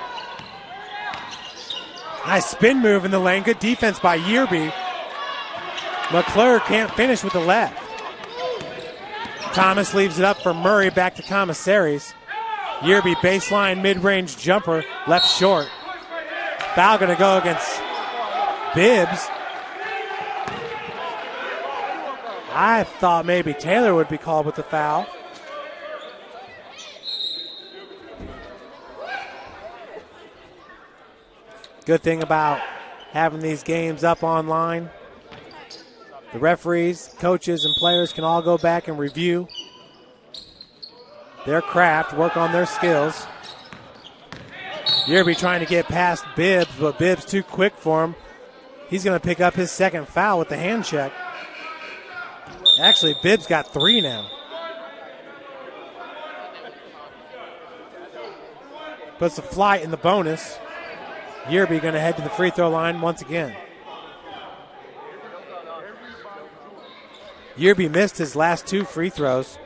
[SPEAKER 1] Nice spin move in the lane. Good defense by Yearby. McClure can't finish with the left. Thomas leaves it up for Murray, back to Commissaries. Yearby baseline mid-range jumper, left short. Foul going to go against Bibbs. I thought maybe Taylor would be called with the foul. Good thing about having these games up online, the referees, coaches, and players can all go back and review their craft, work on their skills. Yearby trying to get past Bibbs, but Bibbs too quick for him. He's going to pick up his second foul with the hand check. Actually, Bibbs got 3 now. Puts the Flite in the bonus. Yearby going to head to the free throw line once again. Yearby missed his last 2 free throws.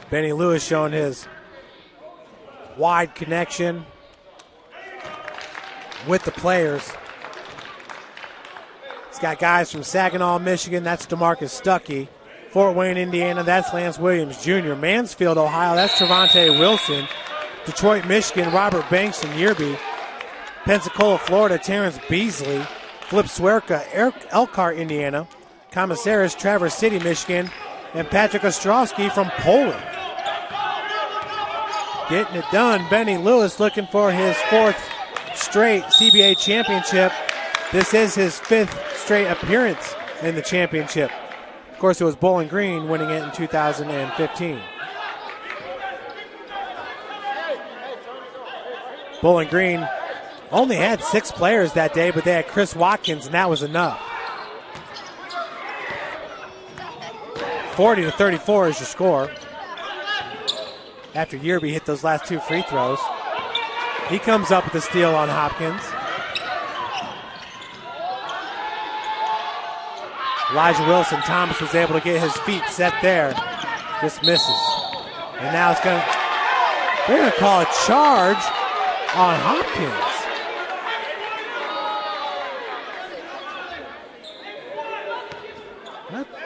[SPEAKER 1] Benny Lewis showing his wide connection with the players. He's got guys from Saginaw, Michigan. That's DeMarcus Stuckey. Fort Wayne, Indiana. That's Lance Williams Jr. Mansfield, Ohio. That's Trevante Wilson. Detroit, Michigan. Robert Banks and Yearby. Pensacola, Florida. Terrence Beasley. Flip Swerka, Elkhart, Indiana. Commissaris, Traverse City, Michigan. And Patrick Ostrowski from Poland. Getting it done. Benny Lewis looking for his 4th straight CBA championship. This is his 5th straight appearance in the championship. Of course, it was Bowling Green winning it in 2015. Bowling Green only had 6 players that day, but they had Chris Watkins, and that was enough. 40-34 is your score. After Yearby hit those last 2 free throws. He comes up with the steal on Hopkins. Elijah Wilson Thomas was able to get his feet set there. Just misses. And now they're going to call a charge on Hopkins.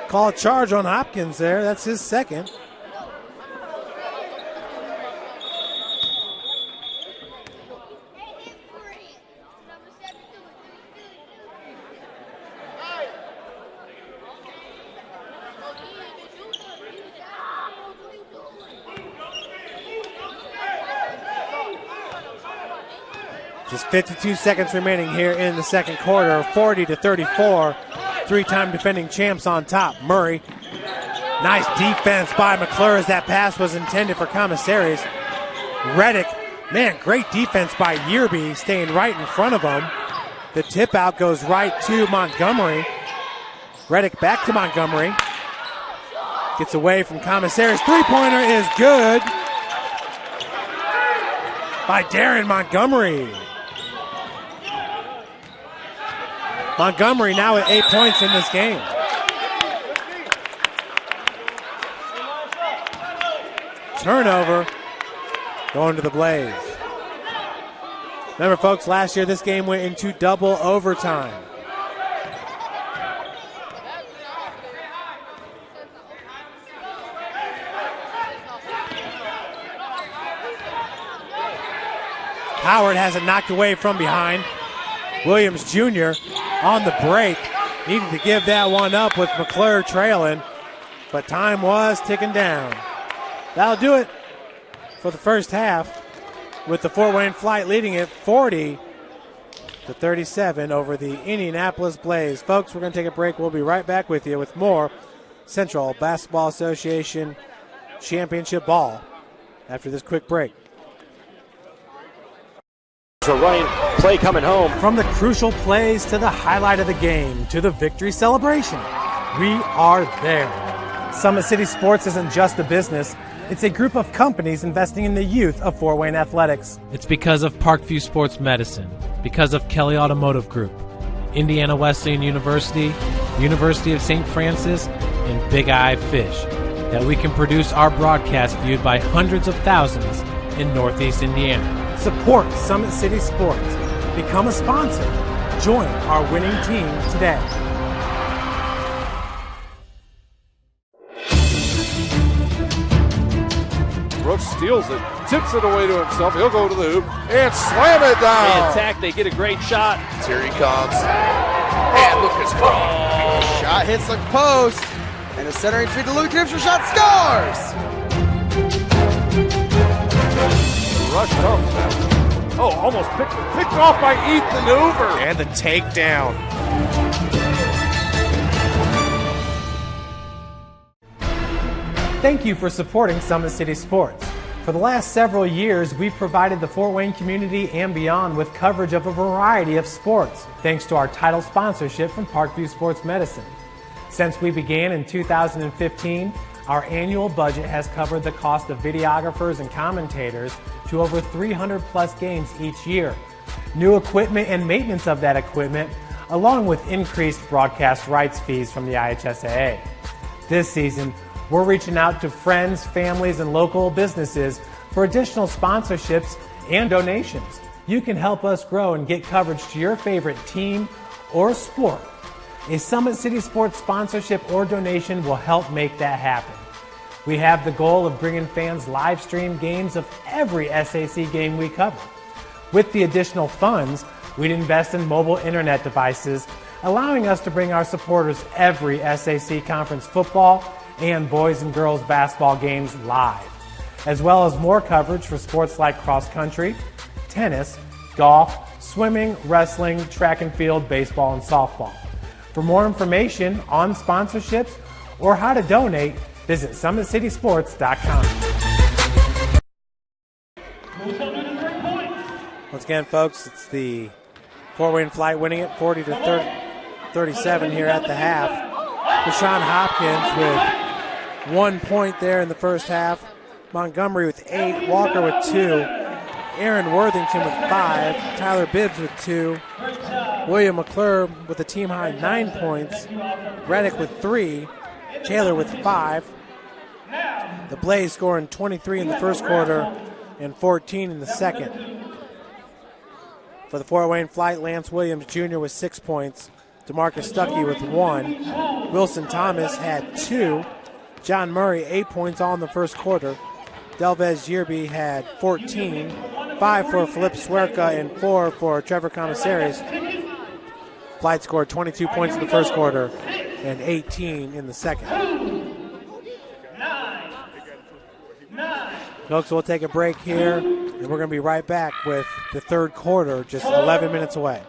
[SPEAKER 1] Call a charge on Hopkins there. That's his second. Just 52 seconds remaining here in the second quarter. 40-34. 3-time defending champs on top. Murray. Nice defense by McClure as that pass was intended for Commissaries. Reddick. Man, great defense by Yearby, staying right in front of him. The tip out goes right to Montgomery. Reddick back to Montgomery. Gets away from Commissaries. Three-pointer is good by Darren Montgomery. Montgomery now with 8 points in this game. Turnover going to the Blaze. Remember, folks, last year this game went into double overtime. Howard has it knocked away from behind. Williams Jr. on the break. Needed to give that one up with McClure trailing, but time was ticking down. That'll do it for the first half, with the Fort Wayne Flite leading it 40-37 over the Indianapolis Blaze. Folks, we're going to take a break. We'll be right back with you with more Central Basketball Association Championship Ball after this quick break.
[SPEAKER 4] So running play coming home.
[SPEAKER 3] From the crucial plays to the highlight of the game to the victory celebration, we are there. Summit City Sports isn't just a business. It's a group of companies investing in the youth of Fort Wayne athletics.
[SPEAKER 5] It's because of Parkview Sports Medicine, because of Kelly Automotive Group, Indiana Wesleyan University, University of St. Francis, and Big Eye Fish, that we can produce our broadcast viewed by hundreds of thousands in Northeast Indiana.
[SPEAKER 3] Support Summit City Sports. Become a sponsor. Join our winning team today.
[SPEAKER 6] Brooks steals it, tips it away to himself. He'll go to the hoop and slam it down.
[SPEAKER 4] They attack, they get a great shot.
[SPEAKER 7] Here he comes. And Lucas Craw. Shot hits the post. And the centering feed to Luke Gibson. Shot scores.
[SPEAKER 6] Rush comes now. Oh, almost picked off by Ethan Hoover.
[SPEAKER 7] And the takedown.
[SPEAKER 3] Thank you for supporting Summit City Sports. For the last several years, we've provided the Fort Wayne community and beyond with coverage of a variety of sports, thanks to our title sponsorship from Parkview Sports Medicine. Since we began in 2015, our annual budget has covered the cost of videographers and commentators to over 300 plus games each year. New equipment and maintenance of that equipment, along with increased broadcast rights fees from the IHSAA. This season, we're reaching out to friends, families, and local businesses for additional sponsorships and donations. You can help us grow and get coverage to your favorite team or sport. A Summit City Sports sponsorship or donation will help make that happen. We have the goal of bringing fans live stream games of every SAC game we cover. With the additional funds, we'd invest in mobile internet devices, allowing us to bring our supporters every SAC conference football and boys and girls basketball games live, as well as more coverage for sports like cross country, tennis, golf, swimming, wrestling, track and field, baseball, and softball. For more information on sponsorships or how to donate, visit SummitCitySports.com.
[SPEAKER 1] Once again, folks, it's the Fort Wayne Flite winning it 40-37 here at the half. Deshaun Hopkins with 1 point there in the first half. Montgomery with 8, Walker with 2, Aaron Worthington with 5, Tyler Bibbs with 2, William McClure with a team-high 9 points, Reddick with 3, Taylor with 5. The Blaze scoring 23 in the first quarter and 14 in the second. For the Fort Wayne Flite, Lance Williams Jr. with 6 points, DeMarcus Stuckey with 1, Wilson Thomas had 2, John Murray 8 points all in the first quarter, Delvez Yearby had 14, 5 for Philip Suerca and 4 for Trevor Commissaries. Flite scored 22 points in the first quarter and 18 in the second. Folks, we'll take a break here, and we're going to be right back with the third quarter, just 11 minutes away.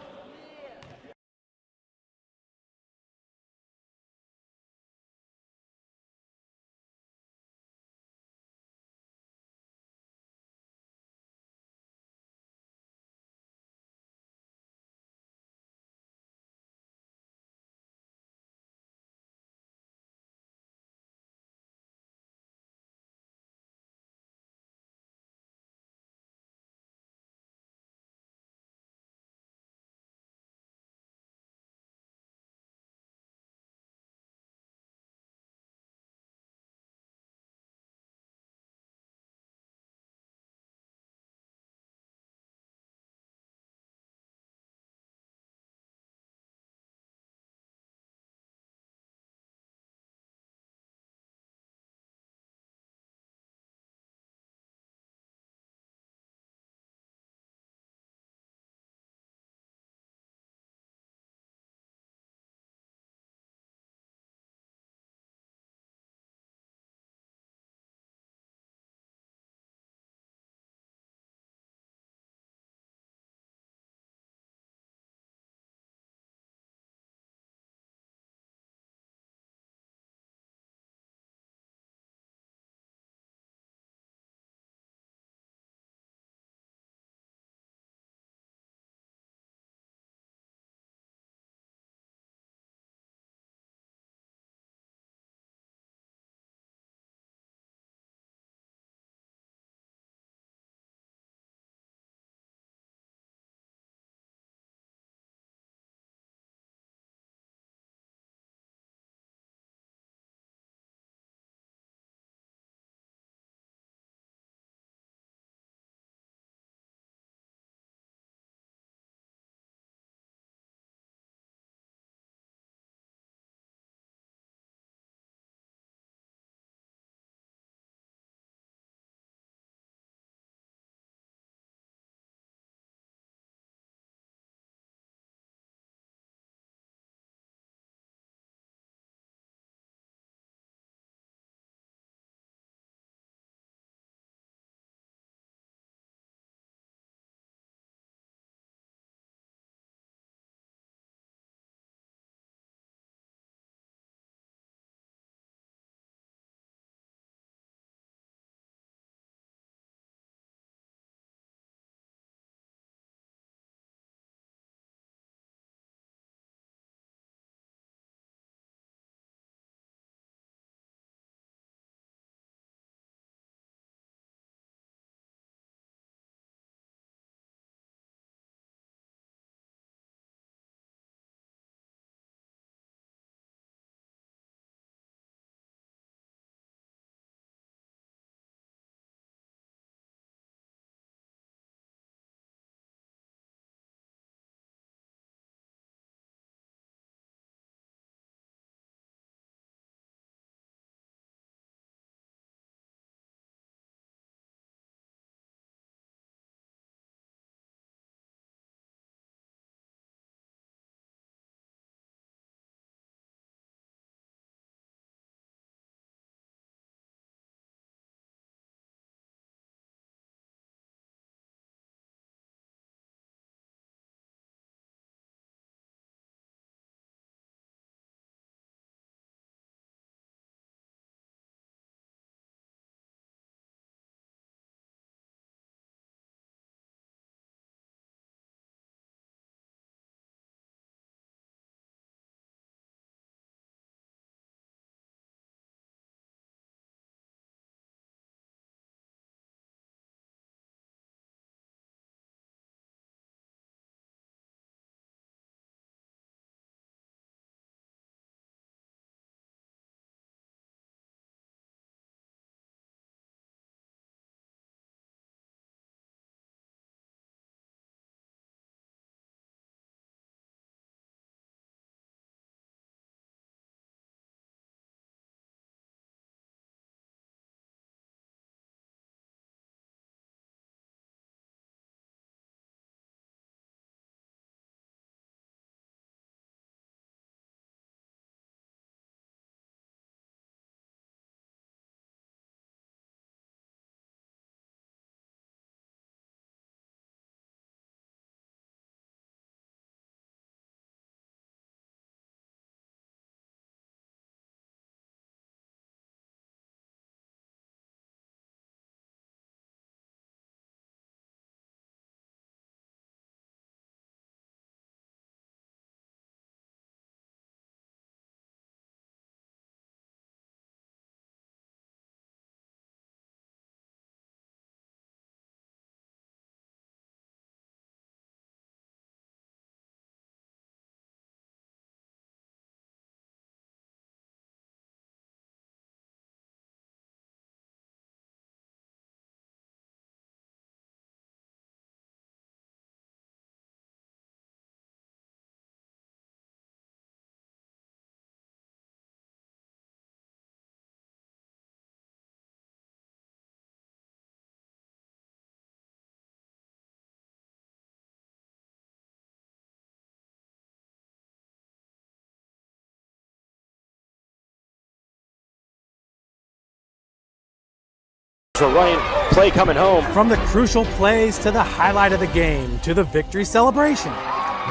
[SPEAKER 4] It's a running play coming home.
[SPEAKER 3] From the crucial plays to the highlight of the game to the victory celebration,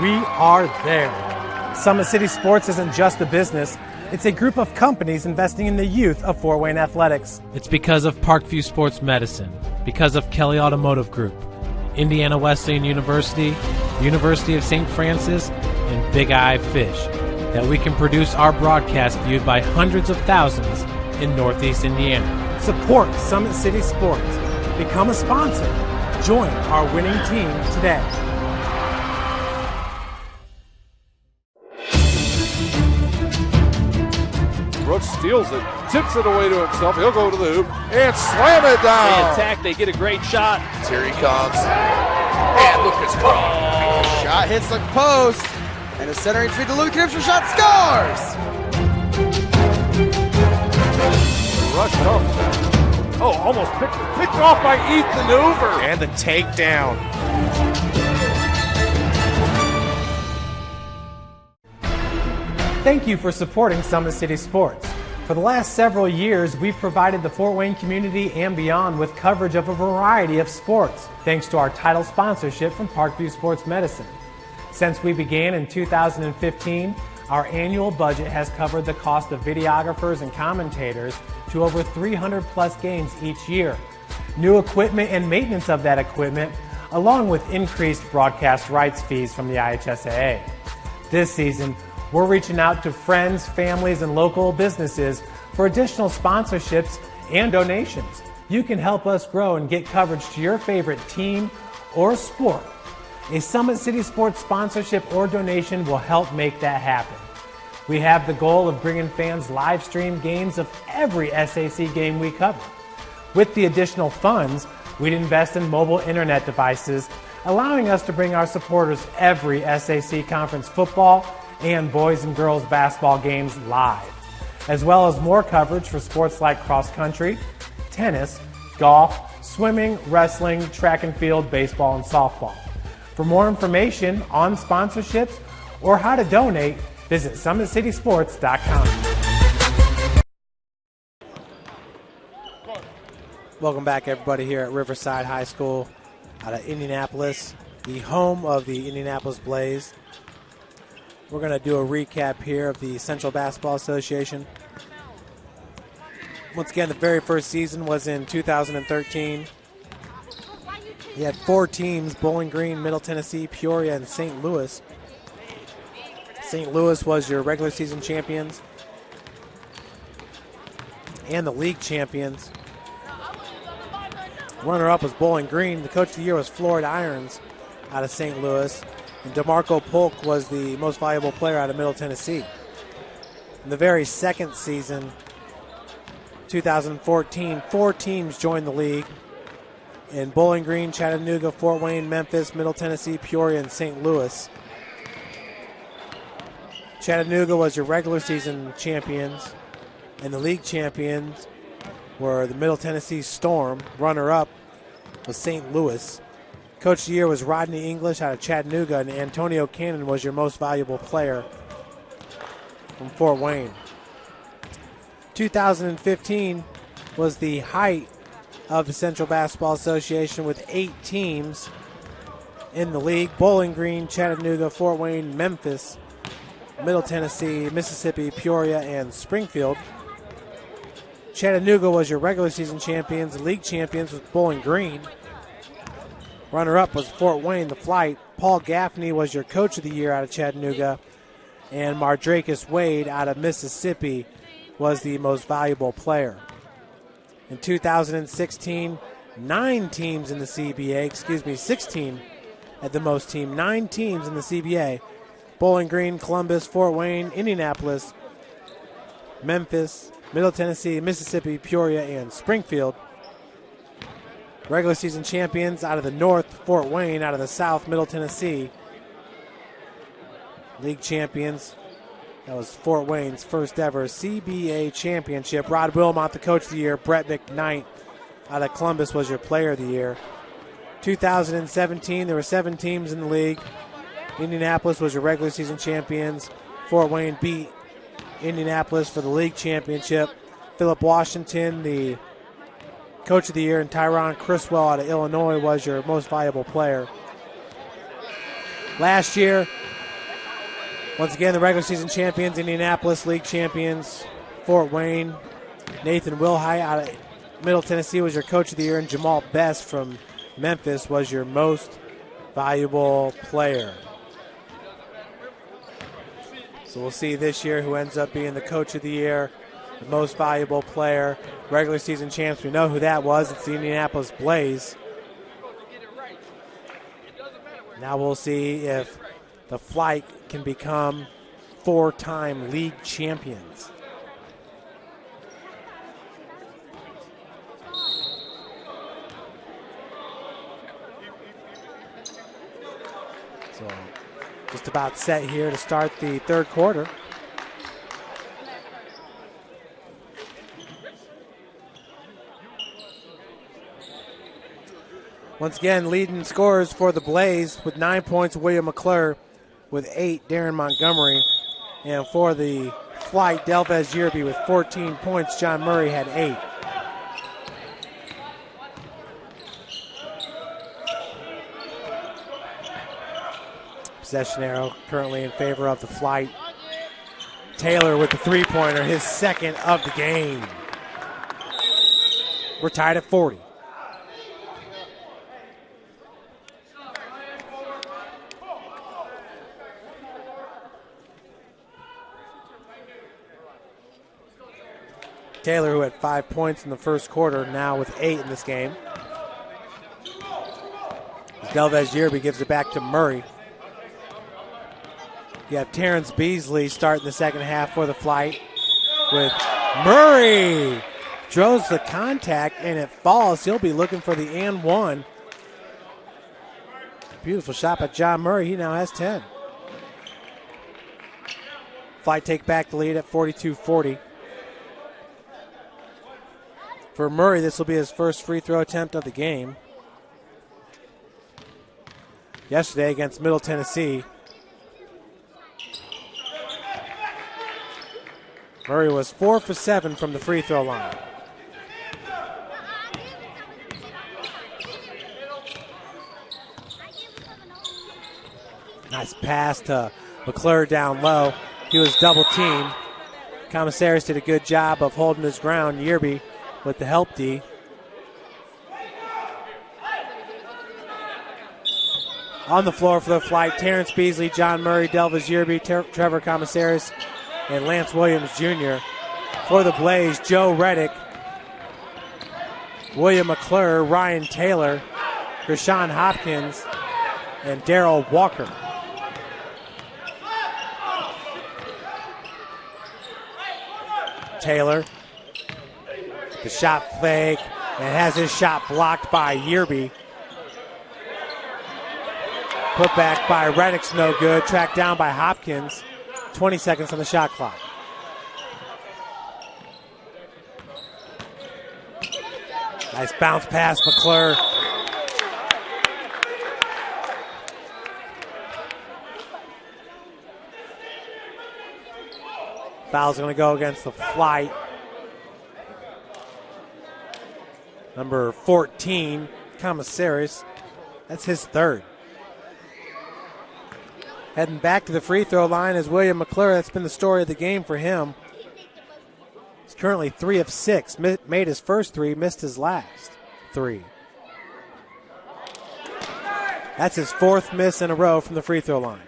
[SPEAKER 3] we are there. Summit City Sports isn't just a business. It's a group of companies investing in the youth of Fort Wayne athletics.
[SPEAKER 5] It's because of Parkview Sports Medicine, because of Kelly Automotive Group, Indiana Wesleyan University, University of St. Francis, and Big Eye Fish, that we can produce our broadcast viewed by hundreds of thousands in Northeast Indiana.
[SPEAKER 3] Support Summit City Sports. Become a sponsor. Join our winning team today.
[SPEAKER 6] Brooks steals it, tips it away to himself. He'll go to the hoop and slam it
[SPEAKER 4] They
[SPEAKER 6] down.
[SPEAKER 4] attack, they get a great shot.
[SPEAKER 7] Here he comes. And Lucas Cross. Shot hits the post. And the centering feed to Luke Knipscher. Shot scores.
[SPEAKER 6] Rush comes. Oh, almost picked off by Ethan Hoover.
[SPEAKER 1] And the takedown.
[SPEAKER 3] Thank you for supporting Summit City Sports. For the last several years, we've provided the Fort Wayne community and beyond with coverage of a variety of sports, thanks to our title sponsorship from Parkview Sports Medicine. Since we began in 2015, our annual budget has covered the cost of videographers and commentators to over 300 plus games each year. New equipment and maintenance of that equipment, along with increased broadcast rights fees from the IHSAA. This season, we're reaching out to friends, families, and local businesses for additional sponsorships and donations. You can help us grow and get coverage to your favorite team or sport. A Summit City Sports sponsorship or donation will help make that happen. We have the goal of bringing fans live stream games of every SAC game we cover. With the additional funds, we'd invest in mobile internet devices, allowing us to bring our supporters every SAC conference football and boys and girls basketball games live, as well as more coverage for sports like cross country, tennis, golf, swimming, wrestling, track and field, baseball, and softball. For more information on sponsorships or how to donate, visit SummitCitySports.com.
[SPEAKER 1] Welcome back, everybody, here at Riverside High School out of Indianapolis, the home of the Indianapolis Blaze. We're going to do a recap here of the Central Basketball Association. Once again, the very first season was in 2013. You had 4 teams: Bowling Green, Middle Tennessee, Peoria, and St. Louis. St. Louis was your regular season champions and the league champions. Runner-up was Bowling Green. The coach of the year was Florida Irons out of St. Louis. And DeMarco Polk was the most valuable player out of Middle Tennessee. In the very second season, 2014, 4 teams joined the league in Bowling Green, Chattanooga, Fort Wayne, Memphis, Middle Tennessee, Peoria, and St. Louis. Chattanooga was your regular season champions, and the league champions were the Middle Tennessee Storm. Runner-up was St. Louis. Coach of the year was Rodney English out of Chattanooga, and Antonio Cannon was your most valuable player from Fort Wayne. 2015 was the height of the Central Basketball Association with 8 teams in the league: Bowling Green, Chattanooga, Fort Wayne, Memphis, Middle Tennessee, Mississippi, Peoria, and Springfield. Chattanooga was your regular season champions. The league champions was Bowling Green. Runner-up was Fort Wayne, the Flite. Paul Gaffney was your coach of the year out of Chattanooga. And Mardrakus Wade out of Mississippi was the most valuable player. In 2016, 9 teams in the CBA, 16 at the most team, 9 teams in the CBA. Bowling Green, Columbus, Fort Wayne, Indianapolis, Memphis, Middle Tennessee, Mississippi, Peoria, and Springfield. Regular season champions out of the north, Fort Wayne; out of the south, Middle Tennessee. League champions, that was Fort Wayne's first ever CBA championship. Rod Wilmot, the coach of the year. Brett McKnight out of Columbus was your player of the year. 2017, there were 7 teams in the league. Indianapolis was your regular season champions. Fort Wayne beat Indianapolis for the league championship. Philip Washington, the Coach of the Year, and Tyron Criswell out of Illinois was your most valuable player. Last year, once again, the regular season champions, Indianapolis League champions, Fort Wayne. Nathan Wilhite out of Middle Tennessee was your Coach of the Year, and Jamal Best from Memphis was your most valuable player. So we'll see this year who ends up being the Coach of the Year, the most valuable player. Regular season champs, we know who that was. It's the Indianapolis Blaze. Now we'll see if the Flite can become 4-time league champions. So just about set here to start the third quarter. Once again, leading scorers for the Blaze with 9 points, William McClure. With 8, Darren Montgomery. And for the Flite, Delvez Yearby with 14 points. John Murray had 8. Possession arrow currently in favor of the Flite. Taylor with the three-pointer, his second of the game. We're tied at 40. Taylor, who had 5 points in the first quarter, now with 8 in this game. Delvez Yearby gives it back to Murray. You have Terrence Beasley starting the second half for the Flite with Murray. Draws the contact and it falls. He'll be looking for the and one. Beautiful shot by John Murray. He now has 10. Flite take back the lead at 42-40. For Murray, this will be his first free throw attempt of the game. Yesterday against Middle Tennessee, Murray was 4 for 7 from the free throw line. Nice pass to McClure down low. He was double teamed. Commissaries did a good job of holding his ground. Yearby with the help D. On the floor for the Flite, Terrence Beasley, John Murray, Delvez Yearby, Trevor Commissaries, and Lance Williams Jr. For the Blaze, Joe Reddick, William McClure, Ryan Taylor, Rashawn Hopkins, and Darrell Walker. Taylor, the shot fake, and has his shot blocked by Yearby. Put back by Reddick's no good, tracked down by Hopkins. 20 seconds on the shot clock. Nice bounce pass, McClure. Foul's going to go against the Flite. Number 14, Commissaries. That's his third. Heading back to the free throw line is William McClure. That's been the story of the game for him. He's currently 3 of 6. Made his first 3, missed his last 3. That's his 4th miss in a row from the free throw line.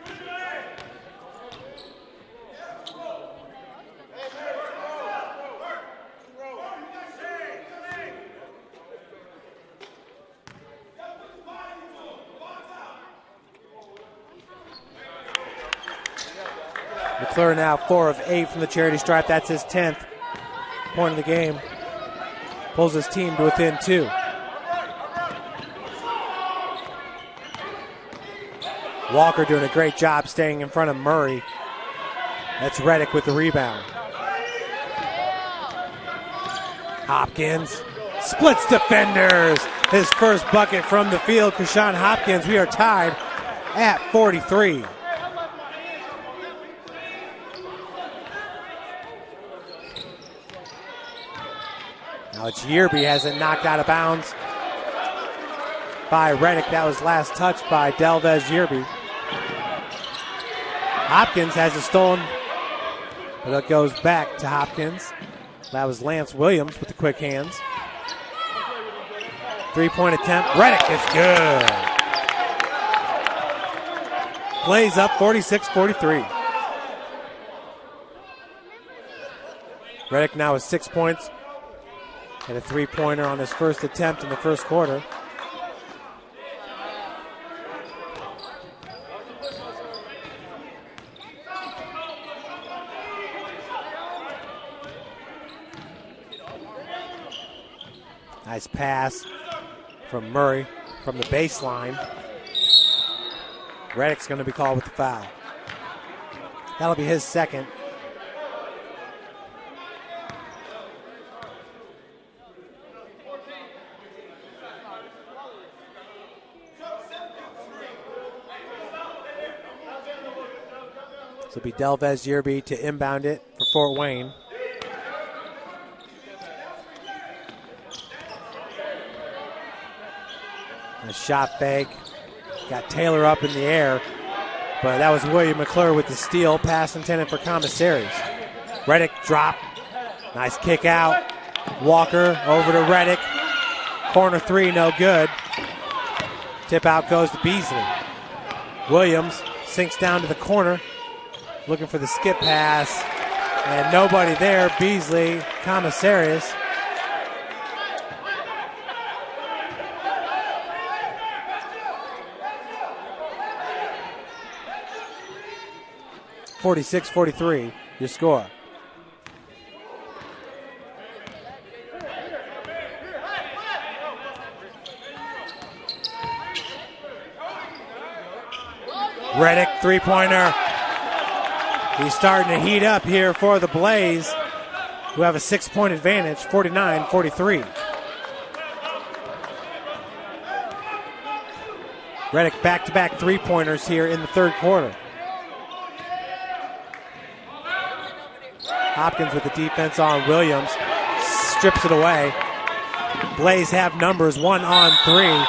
[SPEAKER 1] McClure now 4 of 8 from the charity stripe. That's his 10th point of the game. Pulls his team to within 2. Walker doing a great job staying in front of Murray. That's Reddick with the rebound. Hopkins splits defenders. His first bucket from the field. Krishan Hopkins, we are tied at 43. Now It's Yearby has it knocked out of bounds by Reddick. That was last touched by Delvez Yearby. Hopkins has it stolen, but it goes back to Hopkins. That was Lance Williams with the quick hands. 3-point attempt. Reddick is good. Plays up 46-43. Reddick now with 6 points and a 3-pointer on his first attempt in the first quarter. Nice pass from Murray from the baseline. Reddick's going to be called with the foul. That'll be his second. So it'll be Delvez Yearby to inbound it for Fort Wayne. A shot fake. Got Taylor up in the air, but that was William McClure with the steal. Pass intended for Commissaries. Reddick drop. Nice kick out. Walker over to Reddick. Corner three, no good. Tip out goes to Beasley. Williams sinks down to the corner, looking for the skip pass, and nobody there. Beasley, Commissaries. (46-43) your score. Reddick, three-pointer. He's starting to heat up here for the Blaze, who have a 6-point advantage, 49-43. Reddick back-to-back three-pointers here in the third quarter. Hopkins with the defense on Williams, strips it away. Blaze have numbers 1 on 3.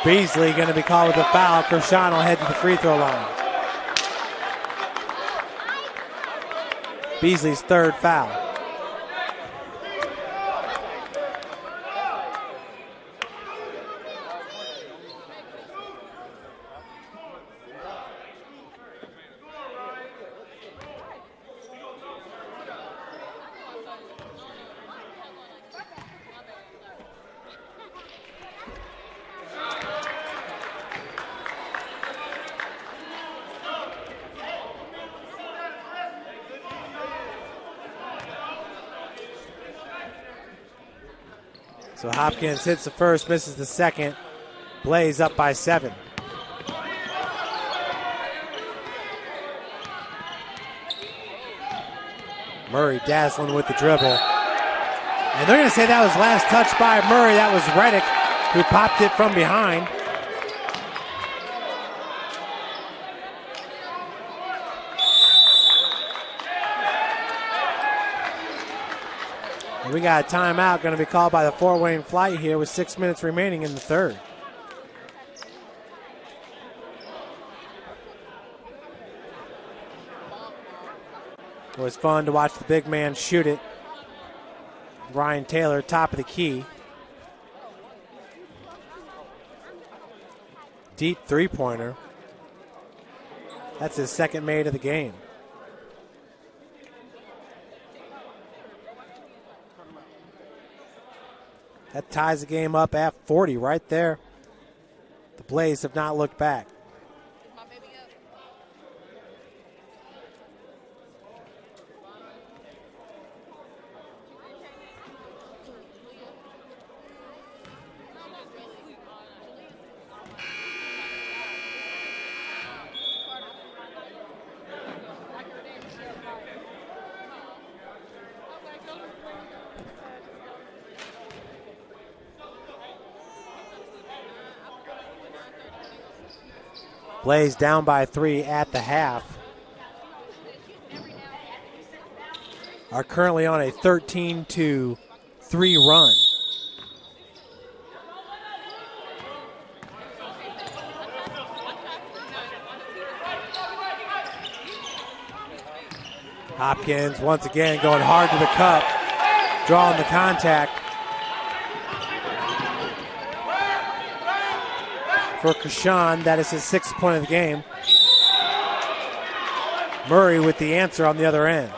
[SPEAKER 1] Beasley going to be called with a foul. Kershaw will head to the free throw line. Beasley's third foul. So Hopkins hits the first, misses the second. Blaze up by 7. Murray dazzling with the dribble. And they're going to say that was last touch by Murray. That was Reddick who popped it from behind. And we got a timeout going to be called by the Fort Wayne Flite here with 6 minutes remaining in the third. It was fun to watch the big man shoot it. Ryan Taylor, top of the key. Deep three-pointer. That's his second made of the game. That ties the game up at 40 right there. The Blaze have not looked back. Blaze down by 3 at the half. Are currently on a 13-3 run. Hopkins once again going hard to the cup, drawing the contact. For Krishan, that is his 6th point of the game. Murray with the answer on the other end.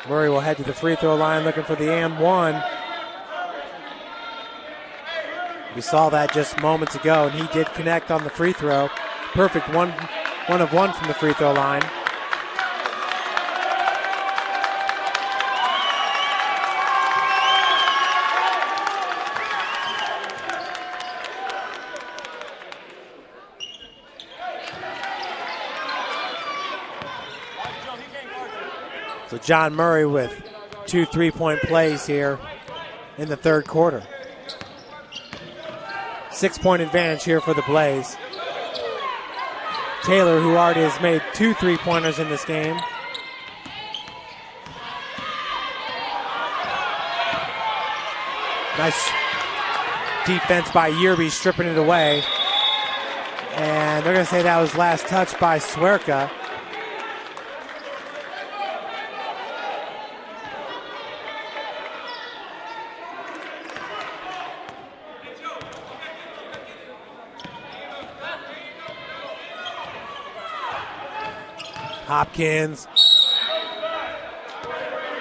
[SPEAKER 1] Murray will head to the free throw line looking for the and one. We saw that just moments ago, and he did connect on the free throw. Perfect one of one from the free throw line. So John Murray with 2 3-point plays here in the third quarter. 6-point advantage here for the Blaze. Taylor, who already has made 2 3-pointers in this game. Nice defense by Yerby, stripping it away. And they're going to say that was last touch by Swerka. Hopkins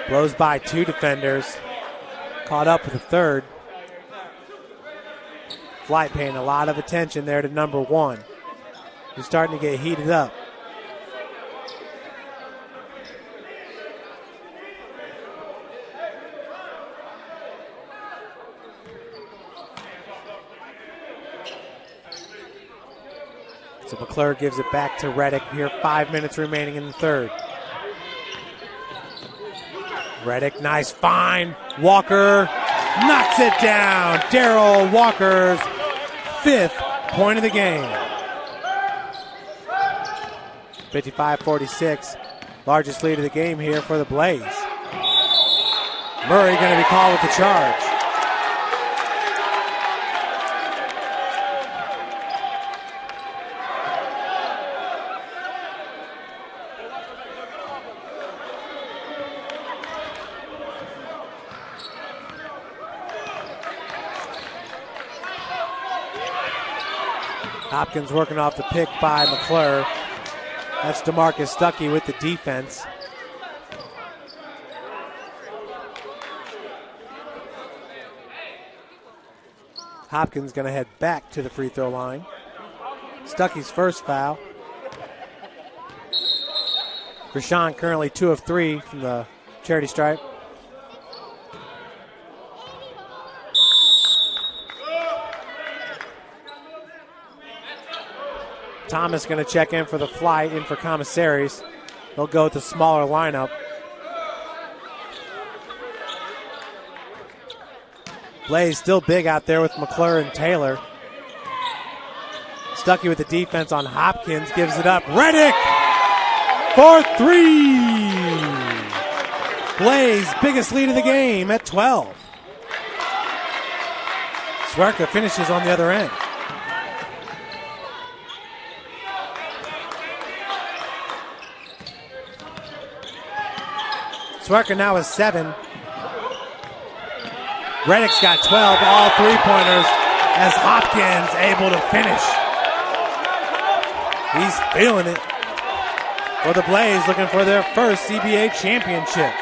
[SPEAKER 1] blows by 2 defenders, caught up with the third. Flite paying a lot of attention there to number 1. He's starting to get heated up. So McClure gives it back to Reddick here, 5 minutes remaining in the third. Reddick, nice find. Walker knocks it down. Darryl Walker's 5th point of the game. 55-46, largest lead of the game here for the Blaze. Murray going to be called with the charge. Hopkins working off the pick by McClure. That's DeMarcus Stuckey with the defense. Hopkins going to head back to the free throw line. Stuckey's first foul. Krishan currently 2 of 3 from the charity stripe. Thomas going to check in for the Flite, in for commissaries. They'll go with the smaller lineup. Blaze still big out there with McClure and Taylor. Stuckey with the defense on Hopkins, gives it up. Reddick for 3. Blaze, biggest lead of the game at 12. Swerka finishes on the other end. Swerka now has 7. Reddick's got 12, all 3-pointers, as Hopkins able to finish. He's feeling it for the Blaze, looking for their first CBA championship.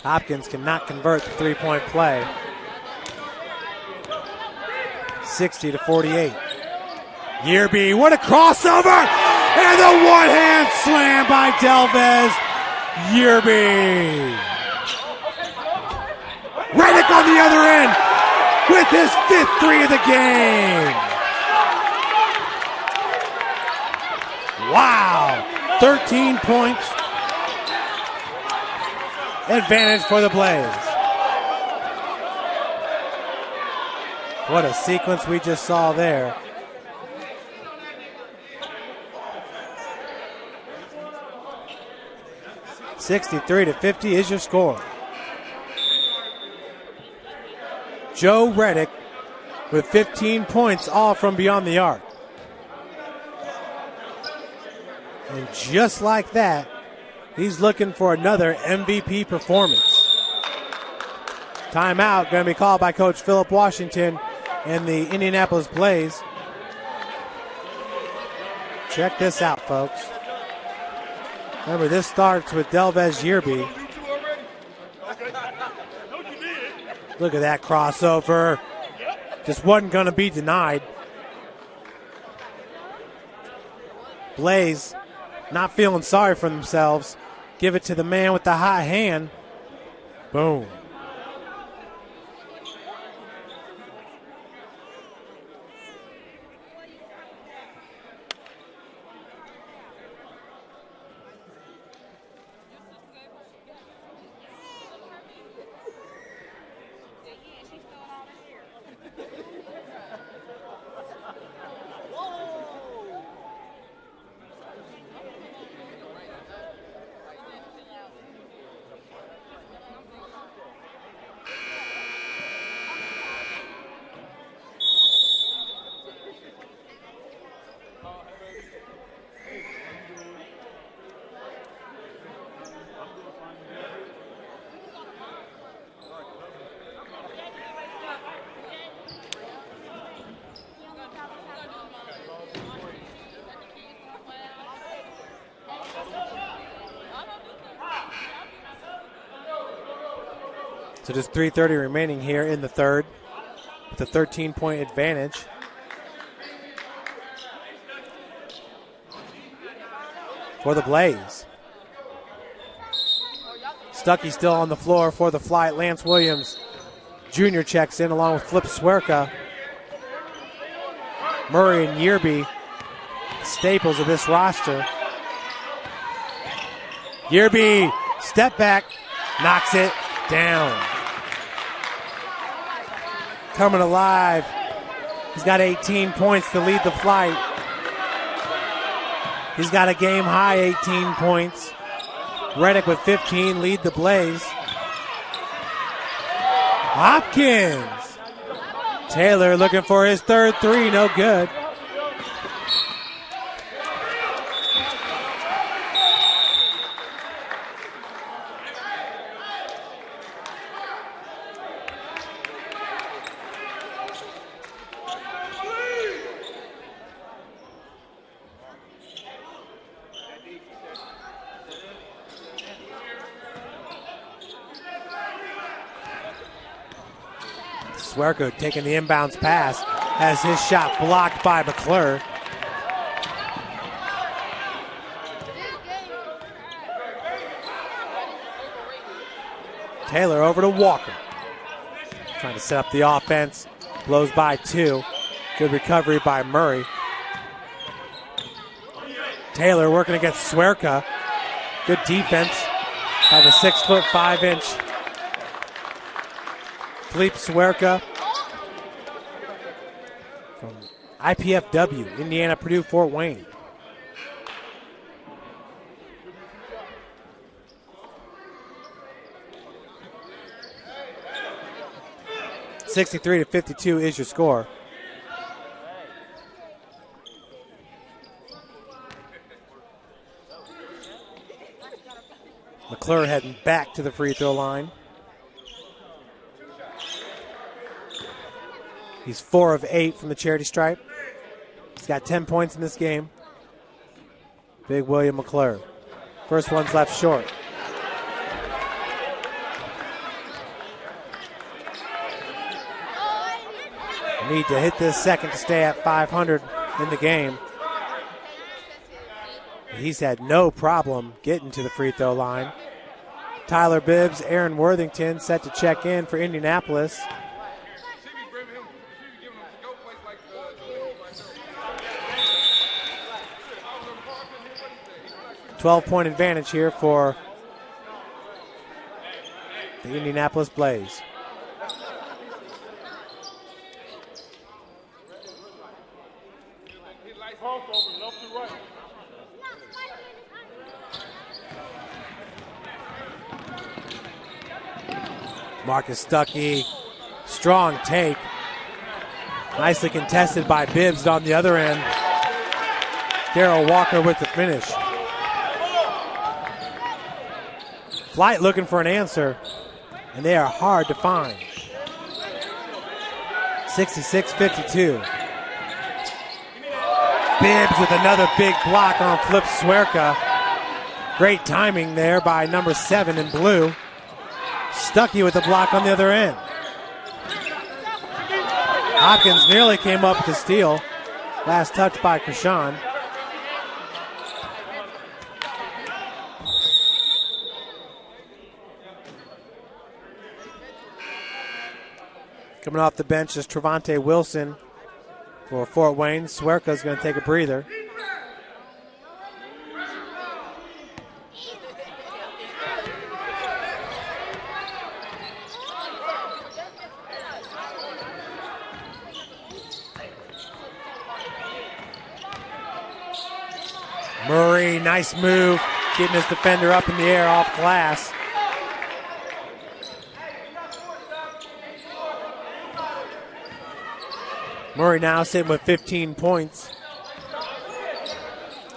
[SPEAKER 1] Hopkins cannot convert the 3-point play. 60-48. Yerby, what a crossover! And the one-hand slam by Delvez. Yerby. Reddick on the other end with his 5th 3 of the game. Wow. 13 points. Advantage for the Blaze. What a sequence we just saw there. 63-50 is your score. Joe Reddick with 15 points, all from beyond the arc. And just like that, he's looking for another MVP performance. Timeout going to be called by Coach Philip Washington and the Indianapolis Blaze. Check this out, folks. Remember, this starts with Delvez Yearby. Look at that crossover. Just wasn't going to be denied. Blaze not feeling sorry for themselves. Give it to the man with the hot hand. Boom. So just 3:30 remaining here in the third with a 13-point advantage. For the Blaze. Stuckey still on the floor for the Flite. Lance Williams Jr. checks in along with Flip Swerka. Murray and Yearby, staples of this roster. Yearby, step back, knocks it down. Coming alive. He's got 18 points to lead the Flite. He's got a game high 18 points. Reddick with 15 lead the Blaze. Hopkins. Taylor looking for his third three, no good. Swerko taking the inbounds pass, has his shot blocked by McClure. Taylor over to Walker. Trying to set up the offense. Blows by two. Good recovery by Murray. Taylor working against Swerka. Good defense by the 6'5" Philippe Swerka from IPFW, Indiana, Purdue, Fort Wayne. (63-52) is your score. McClure heading back to the free throw line. He's 4 of 8 from the charity stripe. He's got 10 points in this game. Big William McClure. First one's left short. Need to hit this second to stay at 500 in the game. He's had no problem getting to the free throw line. Tyler Bibbs, Aaron Worthington set to check in for Indianapolis. .12-point advantage here for the Indianapolis Blaze. Marcus Stuckey, strong take. Nicely contested by Bibbs on the other end. Darrell Walker with the finish. Flite looking for an answer, and they are hard to find. 66-52. Bibbs with another big block on Flip Swerka. Great timing there by number 7 in blue. Stuckey with the block on the other end. Hopkins nearly came up with the steal. Last touch by Krishan. Coming off the bench is Trevante Wilson for Fort Wayne. Swerka's going to take a breather. Murray, nice move, getting his defender up in the air off glass. Murray now sitting with 15 points.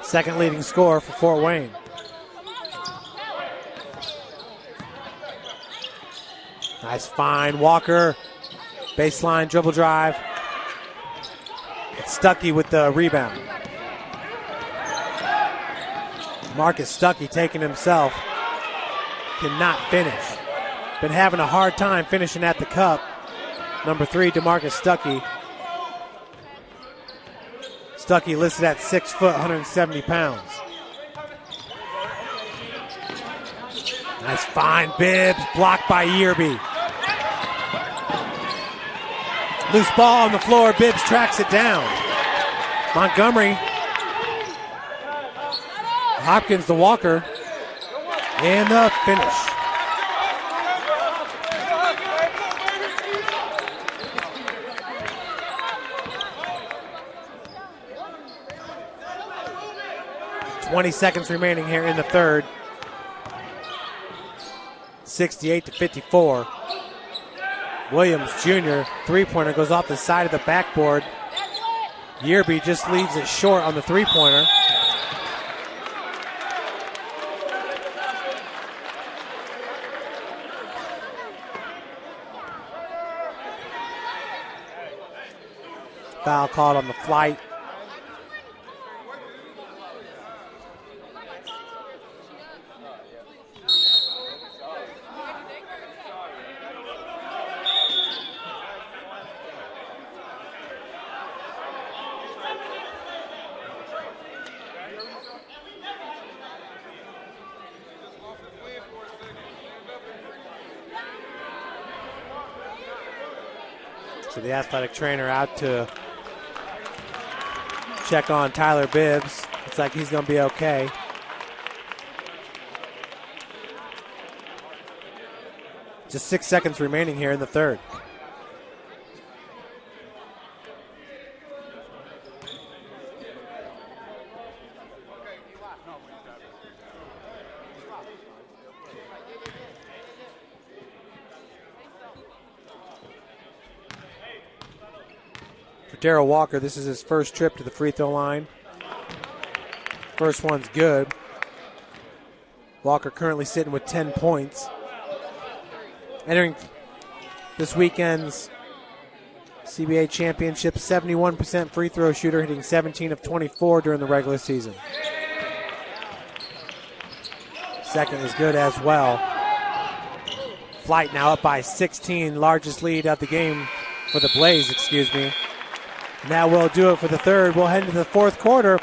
[SPEAKER 1] Second leading scorer for Fort Wayne. Nice find, Walker. Baseline dribble drive. It's Stuckey with the rebound. Marcus Stuckey taking himself. Cannot finish. Been having a hard time finishing at the cup. Number 3, DeMarcus Stuckey. Stuckey listed at 6 foot, 170 pounds. Nice find, Bibbs, blocked by Yearby. Loose ball on the floor, Bibbs tracks it down. Montgomery. Hopkins to Walker. And the finish. .20 seconds remaining here in the third. 68-54. Williams Jr. three-pointer goes off the side of the backboard. Yearby just leaves it short on the three-pointer. Foul called on the Flite. So the athletic trainer out to check on Tyler Bibbs. Looks like he's going to be okay. Just 6 seconds remaining here in the third. Darrell Walker, this is his first trip to the free throw line. First one's good. Walker currently sitting with 10 points. Entering this weekend's CBA championship, 71% free throw shooter, hitting 17 of 24 during the regular season. Second is good as well. Flite now up by 16, largest lead of the game for the Blaze, And that will do it for the third. We'll head into the fourth quarter.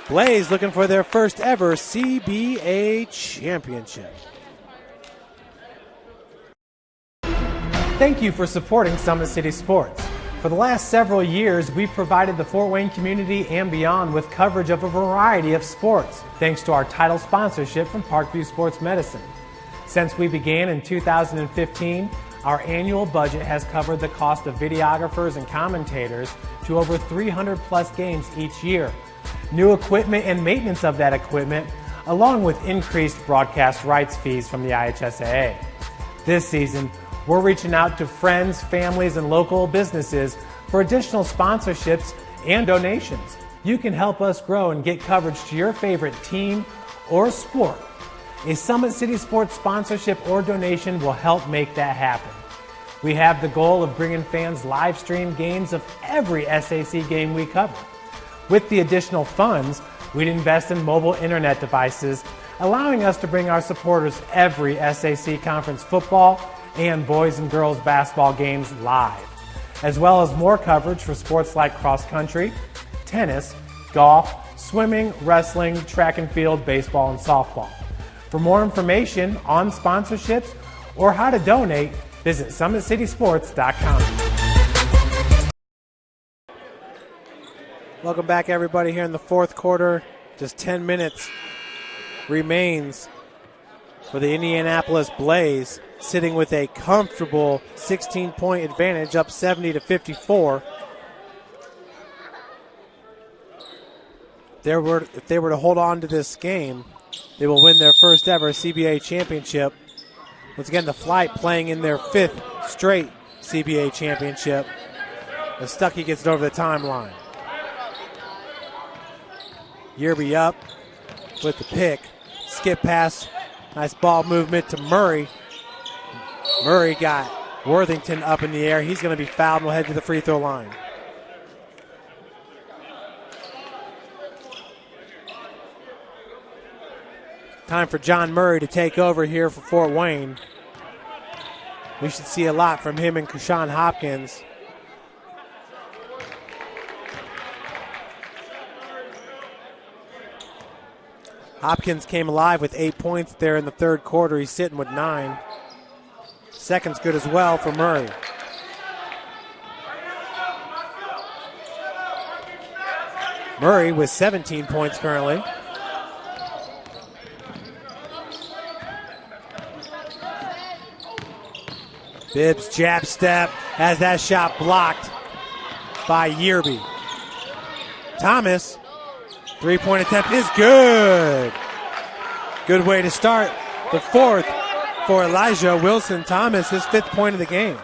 [SPEAKER 1] Blaze looking for their first ever CBA championship.
[SPEAKER 3] Thank you for supporting Summit City Sports. For the last several years, we've provided the Fort Wayne community and beyond with coverage of a variety of sports, thanks to our title sponsorship from Parkview Sports Medicine. Since we began in 2015, our annual budget has covered the cost of videographers and commentators to over 300 plus games each year. New equipment and maintenance of that equipment, along with increased broadcast rights fees from the IHSAA. This season, we're reaching out to friends, families, and local businesses for additional sponsorships and donations. You can help us grow and get coverage to your favorite team or sport. A Summit City Sports sponsorship or donation will help make that happen. We have the goal of bringing fans live stream games of every SAC game we cover. With the additional funds, we'd invest in mobile internet devices, allowing us to bring our supporters every SAC conference football and boys and girls basketball games live, as well as more coverage for sports like cross country, tennis, golf, swimming, wrestling, track and field, baseball, and softball. For more information on sponsorships or how to donate, visit SummitCitySports.com.
[SPEAKER 1] Welcome back, everybody, here in the fourth quarter. Just 10 minutes remains for the Indianapolis Blaze, sitting with a comfortable 16-point advantage, up 70-54. If they were to hold on to this game, they will win their first ever CBA championship. Once again, the Flite playing in their 5th straight CBA championship. As Stuckey gets it over the timeline. Yerby up with the pick. Skip pass. Nice ball movement to Murray. Murray got Worthington up in the air. He's going to be fouled and will head to the free throw line. Time for John Murray to take over here for Fort Wayne. We should see a lot from him and Kushan Hopkins. Hopkins came alive with 8 points there in the third quarter. He's sitting with 9. Second's good as well for Murray. Murray with 17 points currently. Bibbs jab step, has that shot blocked by Yerby. Thomas, three-point attempt is good. Good way to start the fourth for Elijah Wilson Thomas, his 5th point of the game.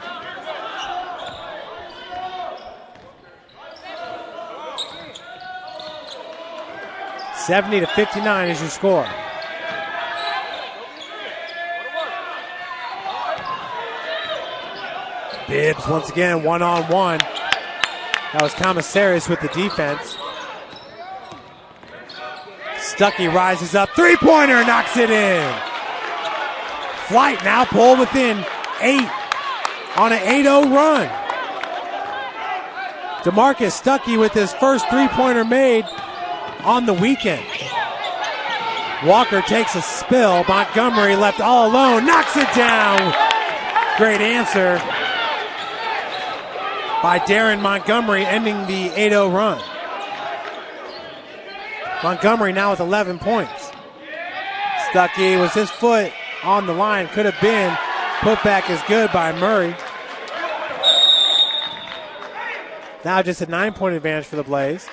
[SPEAKER 1] $70-59 is your score. Bibbs once again one-on-one. That was Commissarius with the defense. Stuckey rises up, three-pointer, knocks it in. Flite now pulled within 8 on an 8-0 run. DeMarcus Stuckey with his first three-pointer made on the weekend. Walker takes a spill. Montgomery left all alone, knocks it down. Great answer by Darren Montgomery, ending the 8-0 run. Montgomery now with 11 points. Stuckey was his foot on the line, could have been. Putback is good by Murray. Now just a 9-point advantage for the Blaze.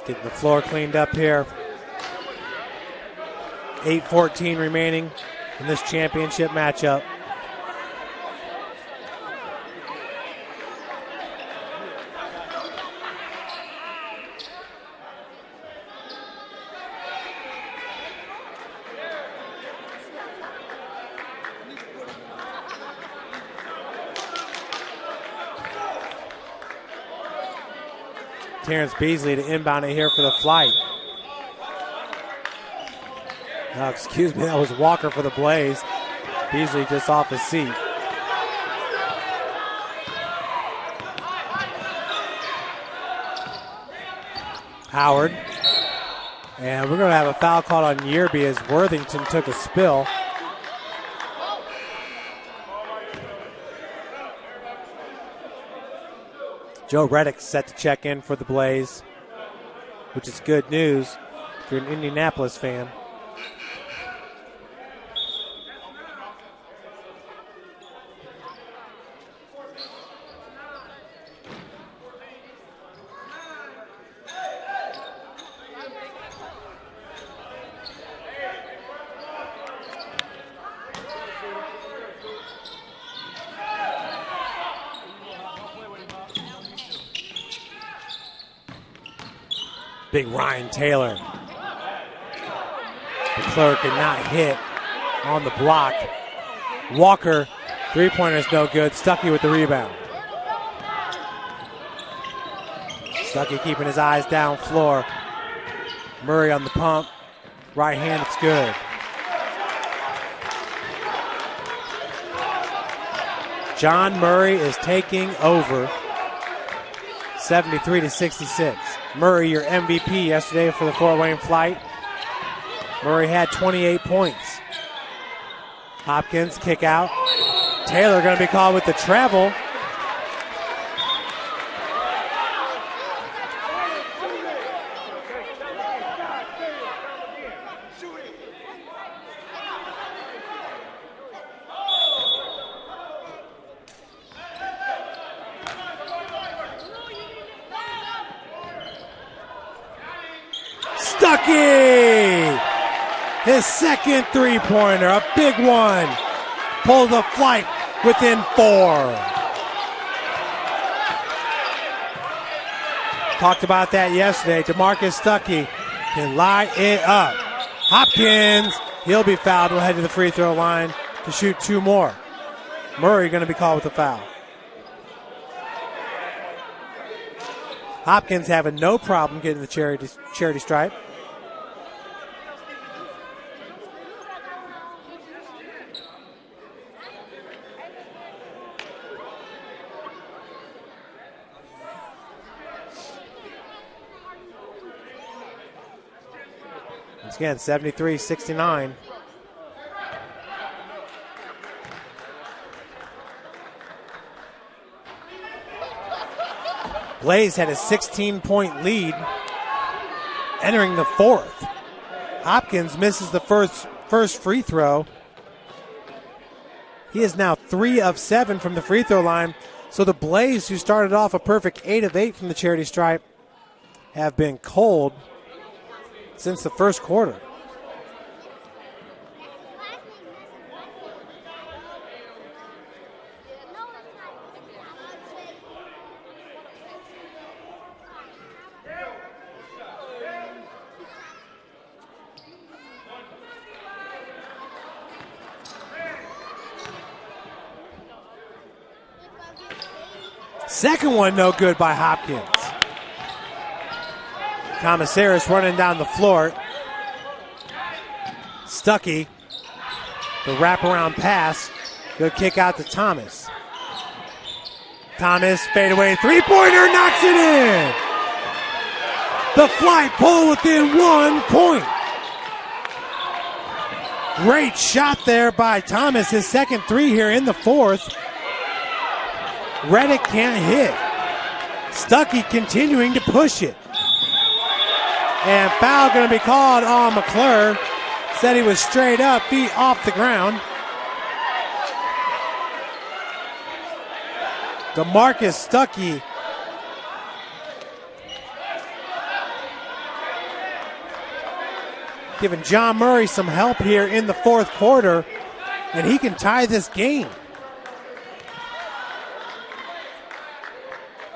[SPEAKER 1] Getting the floor cleaned up here. 8:14 remaining in this championship matchup. Terrence Beasley to inbound it here for the Flite. Excuse me, that was Walker for the Blaze. Beasley just off his seat. Howard. And we're going to have a foul called on Yearby as Worthington took a spill. Joe Reddick set to check in for the Blaze, which is good news if you're an Indianapolis fan. Big Ryan Taylor. McClure could not hit on the block. Walker, three-pointer's no good. Stuckey with the rebound. Stuckey keeping his eyes down floor. Murray on the pump. Right hand, it's good. John Murray is taking over. 73-66. Murray, your MVP yesterday for the Fort Wayne Flite. Murray had 28 points. Hopkins, kick out. Taylor going to be called with the travel. Stuckey! His second three-pointer, a big one. Pull the Flite within 4. Talked about that yesterday. DeMarcus Stuckey can light it up. Hopkins, he'll be fouled. We'll head to the free throw line to shoot 2 more. Murray going to be called with a foul. Hopkins having no problem getting the charity stripe. Once again, 73-69. Blaze had a 16-point lead entering the 4th. Hopkins misses the first free throw. He is now 3 of 7 from the free throw line. So the Blaze, who started off a perfect 8 of 8 from the charity stripe, have been cold since the first quarter. Second one no good by Hopkins. Commissaris running down the floor. Stuckey, the wraparound pass. Good kick out to Thomas. Thomas, fadeaway three-pointer, knocks it in. The Flite pull within 1 point. Great shot there by Thomas, his second 3 here in the 4th. Reddick can't hit. Stuckey continuing to push it. And foul going to be called on McClure. Said he was straight up, feet off the ground. DeMarcus Stuckey giving John Murray some help here in the 4th quarter, and he can tie this game.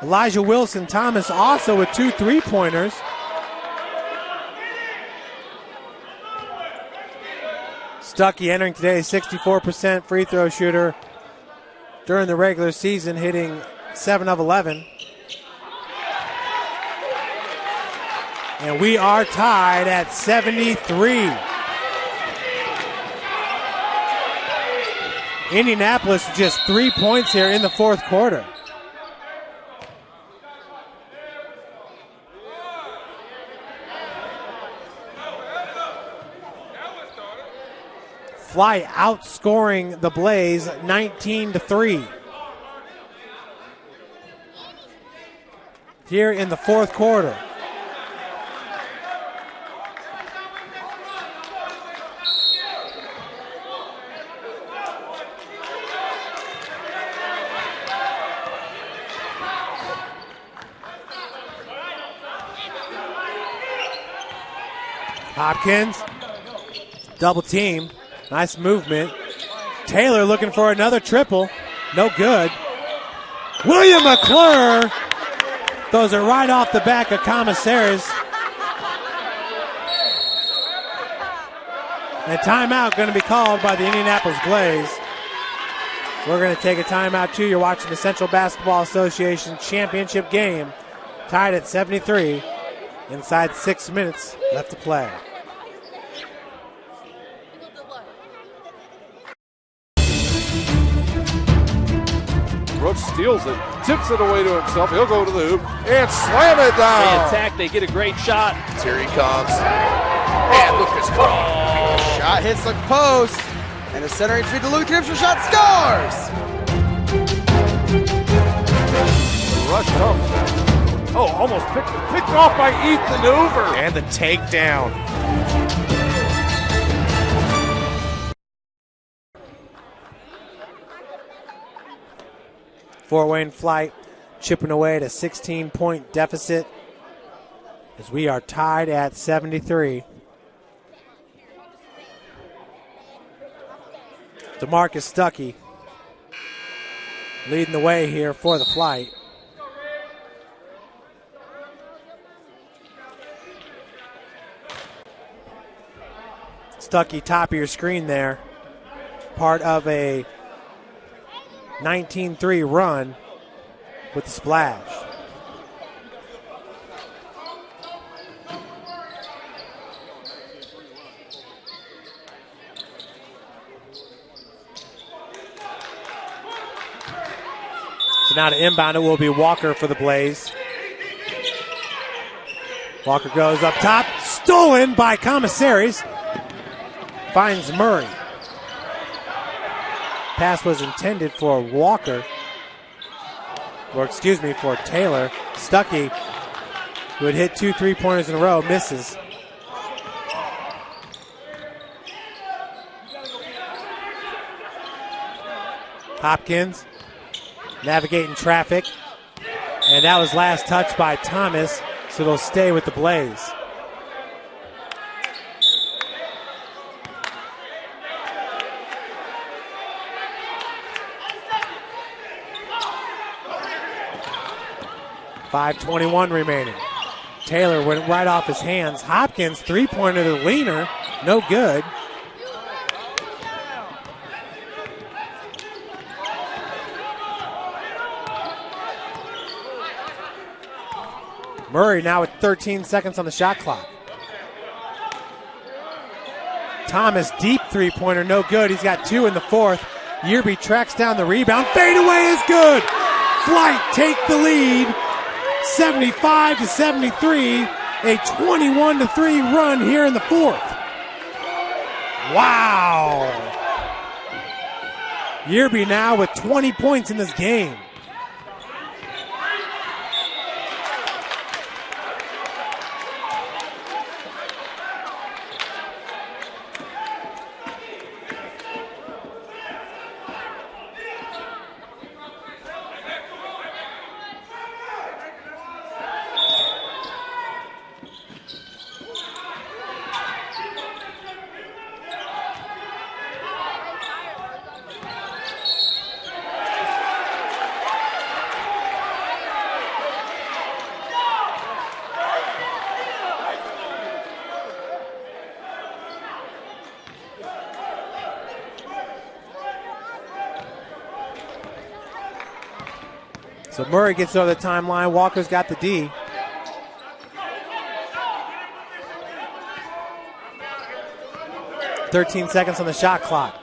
[SPEAKER 1] Elijah Wilson Thomas also with 2 3-pointers. Stuckey entering today, 64% free throw shooter during the regular season, hitting 7 of 11. And we are tied at 73. Indianapolis just 3 points here in the fourth quarter. Flite outscoring the Blaze 19-3. Here in the fourth quarter. Hopkins, double team. Nice movement. Taylor looking for another triple. No good. William McClure throws it right off the back of Commissaires. And timeout going to be called by the Indianapolis Blaze. We're going to take a timeout too. You're watching the Central Basketball Association championship game. Tied at 73. Inside 6 minutes left to play.
[SPEAKER 6] Brooks steals it, tips it away to himself. He'll go to the hoop and slam it down.
[SPEAKER 4] They attack, they get a great shot.
[SPEAKER 7] Here he comes. And Lucas Cole. Shot hits the post. And the centering feed to Luke Gibson. Shot scores.
[SPEAKER 6] The rush comes. Oh, almost picked off by Ethan Hoover.
[SPEAKER 8] And the takedown.
[SPEAKER 1] Fort Wayne Flite chipping away at a 16-point deficit as we are tied at 73. DeMarcus Stuckey leading the way here for the Flite. Stuckey, top of your screen there. Part of a 19-3 run with the splash. So now to inbound it will be Walker for the Blaze. Walker goes up top, stolen by Commissaries. Finds Murray. Pass was intended for Walker, or excuse me, for Taylor. Stuckey, who had hit 2 3-pointers in a row, misses. Hopkins navigating traffic, and that was last touched by Thomas, so they'll stay with the Blaze. .5:21 remaining. Taylor went right off his hands. Hopkins, three-pointer to Leaner, no good. Murray now with 13 seconds on the shot clock. Thomas, deep three-pointer, no good. He's got 2 in the fourth. Yearby tracks down the rebound. Fade away is good. Flite take the lead. 75-73, a 21-3 run here in the fourth. Wow. Yearby now with 20 points in this game. So Murray gets over the timeline. Walker's got the D. .13 seconds on the shot clock.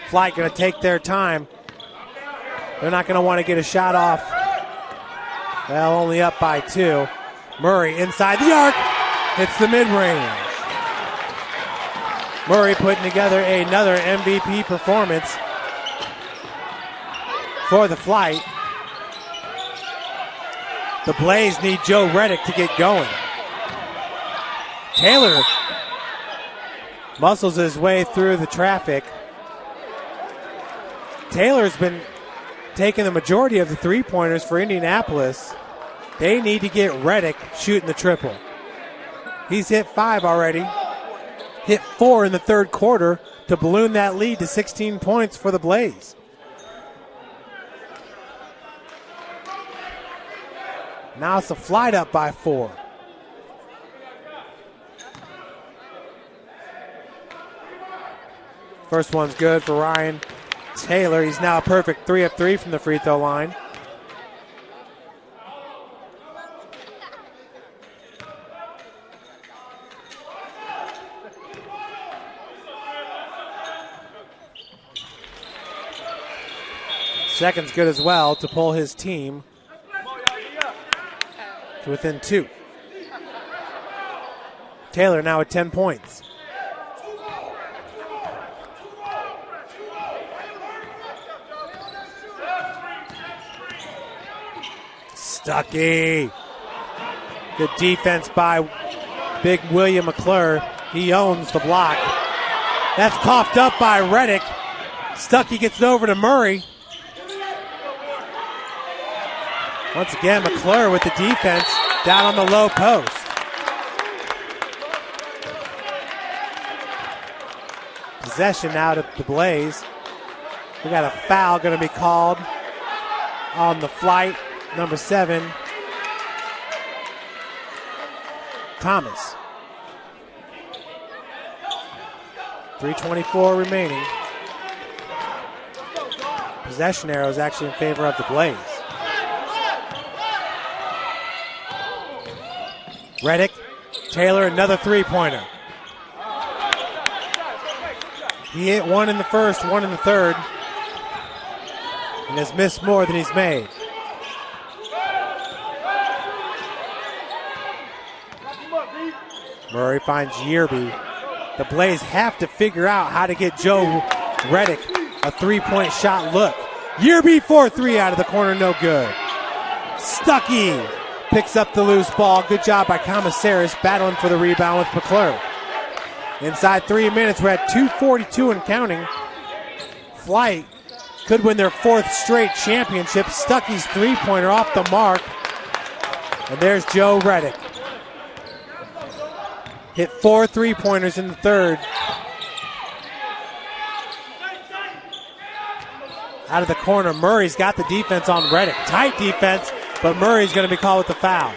[SPEAKER 1] Flite going to take their time. They're not going to want to get a shot off. Well, only up by 2. Murray inside the arc. Hits the mid-range. Murray putting together another MVP performance for the Flite. The Blaze need Joe Reddick to get going. Taylor muscles his way through the traffic. Taylor's been taking the majority of the three-pointers for Indianapolis. They need to get Reddick shooting the triple. He's hit 5 already. Hit 4 in the third quarter to balloon that lead to 16 points for the Blaze. Now it's a Flite up by 4. First one's good for Ryan Taylor. He's now a perfect 3 of 3 from the free throw line. Second's good as well to pull his team to within 2. Taylor now at 10 points. Stuckey. Good defense by big William McClure. He owns the block. That's coughed up by Reddick. Stuckey gets it over to Murray. Once again, McClure with the defense down on the low post. Possession now to the Blaze. We got a foul going to be called on the Flite. Number 7, Thomas. 3:24 remaining. Possession arrow is actually in favor of the Blaze. Reddick, Taylor, another three-pointer. He hit 1 in the first, 1 in the third, and has missed more than he's made. Murray finds Yearby. The Blaze have to figure out how to get Joe Reddick a three-point shot look. Yearby 4-3 out of the corner, no good. Stuckey picks up the loose ball. Good job by Commissaris battling for the rebound with McClure. Inside 3 minutes, we're at 2:42 and counting. Flite could win their 4th straight championship. Stuckey's three-pointer off the mark. And there's Joe Reddick. Hit 4 three-pointers in the third. Out of the corner, Murray's got the defense on Reddick. Tight defense, but Murray's going to be called with the foul.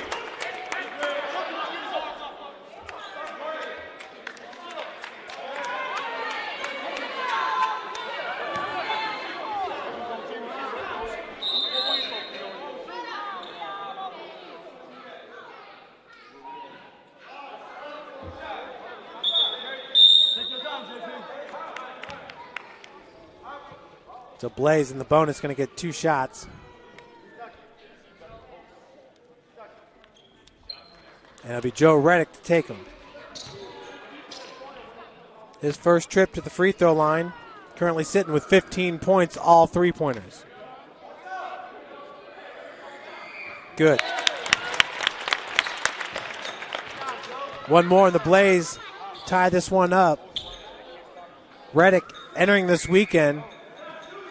[SPEAKER 1] So Blaze in the bonus going to get 2 shots. And it'll be Joe Reddick to take them. His first trip to the free throw line. Currently sitting with 15 points, all three-pointers. Good. One more and the Blaze tie this one up. Reddick entering this weekend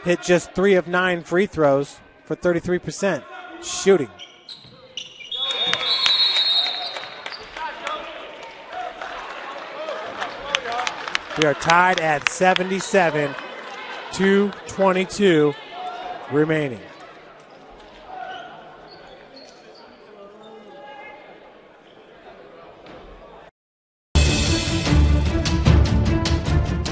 [SPEAKER 1] hit just 3 of 9 free throws for 33% shooting. We are tied at 77, 2:22 remaining.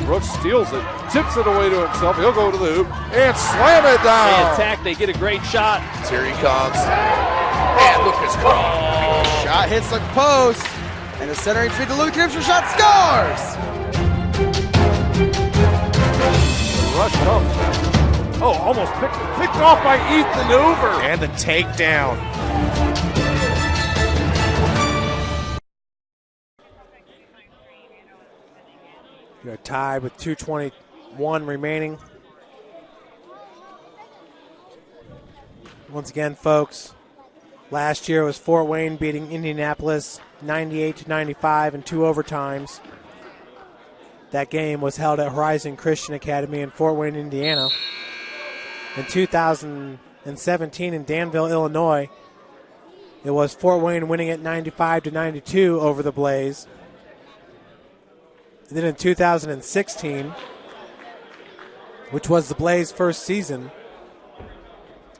[SPEAKER 6] Brooks steals it, tips it away to himself. He'll go to the hoop and slam it down.
[SPEAKER 4] They attack, they get a great shot.
[SPEAKER 7] Here he comes. And Lucas Craw. Shot hits the post. And the centering feed to Luke Gibson. Shot scores.
[SPEAKER 6] rush comes. Oh, almost picked off by Ethan Hoover.
[SPEAKER 8] And the takedown.
[SPEAKER 1] You're tied with 2:21 remaining. Once again, folks, last year was Fort Wayne beating Indianapolis 98-95 in 2 overtimes. That game was held at Horizon Christian Academy in Fort Wayne, Indiana. In 2017 in Danville, Illinois, it was Fort Wayne winning it 95-92 over the Blaze. And then in 2016, which was the Blaze first season,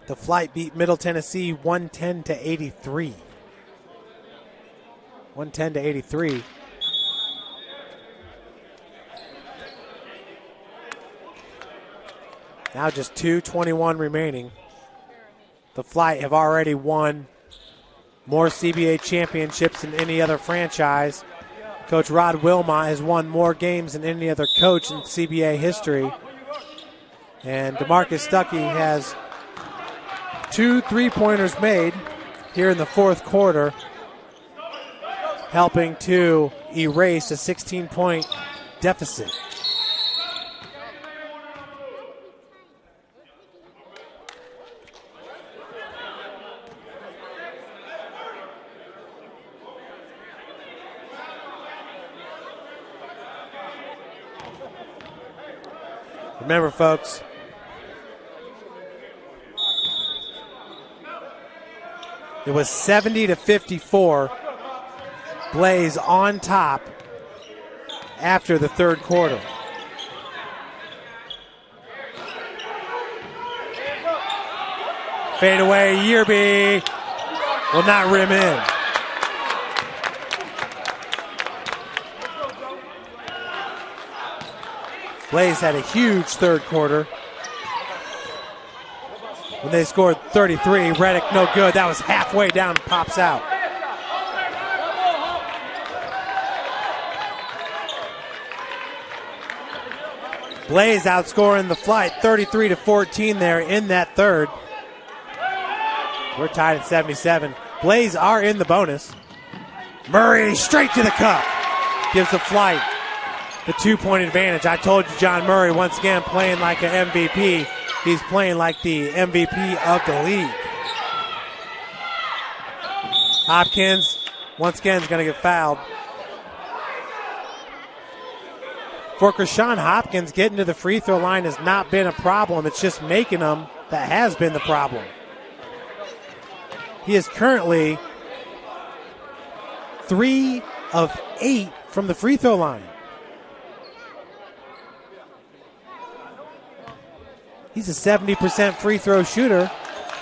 [SPEAKER 1] the Flite beat Middle Tennessee 110-83. 110-83. Now just 2:21 remaining. The Flite have already won more CBA championships than any other franchise. Coach Rod Wilmot has won more games than any other coach in CBA history. And DeMarcus Stuckey has 2 3-pointers made here in the fourth quarter, helping to erase a 16-point deficit. Remember, folks, it was 70-54, Blaze on top after the third quarter. Fade away, Yearby will not rim in. Blaze had a huge third quarter when they scored 33. Reddick, no good. That was halfway down, pops out. Blaze outscoring the Flite 33-14 there in that third. We're tied at 77. Blaze are in the bonus. Murray straight to the cup. Gives the Flite the 2-point advantage. I told you John Murray once again playing like an MVP. He's playing like the MVP of the league. Hopkins once again is going to get fouled. For Krishan Hopkins, getting to the free throw line has not been a problem. It's just making them that has been the problem. He is currently 3 of 8 from the free throw line. He's a 70% free throw shooter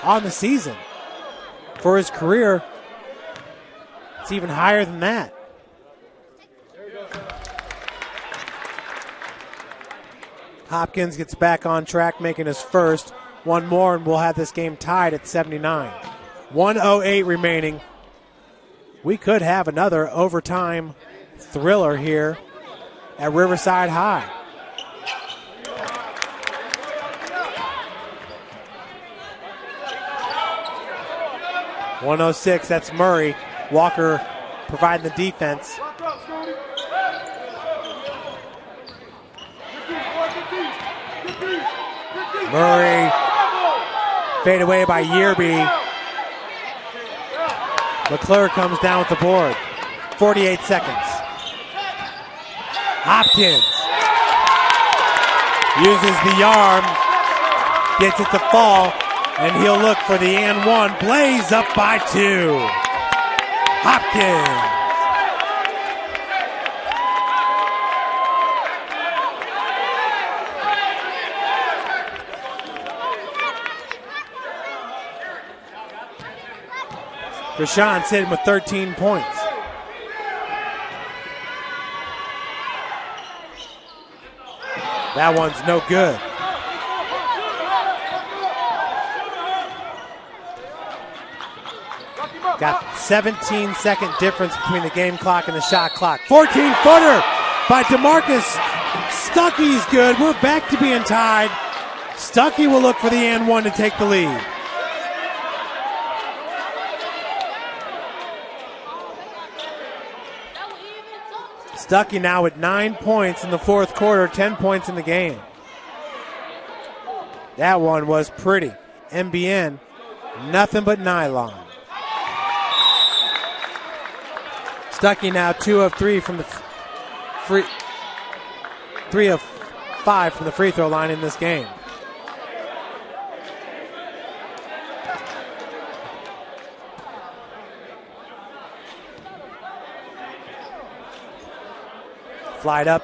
[SPEAKER 1] on the season. For his career, it's even higher than that. Hopkins gets back on track, making his first. One more, and we'll have this game tied at 79. 1:08 remaining. We could have another overtime thriller here at Riverside High. .106, that's Murray. Walker providing the defense. Murray fade away by Yearby. McClure comes down with the board. 48 seconds. Hopkins uses the arm, gets it to fall, and he'll look for the and one. Blaze up by 2. Hopkins. Rashawn's hitting with 13 points. That one's no good. Got 17-second difference between the game clock and the shot clock. 14-footer by DeMarcus Stuckey's good. We're back to being tied. Stuckey will look for the and one to take the lead. Stuckey now with 9 points in the fourth quarter, 10 points in the game. That one was pretty. MBN, nothing but nylon. Stuckey now 2 of 3 from the free, 3 of 5 from the free throw line in this game. Flite up,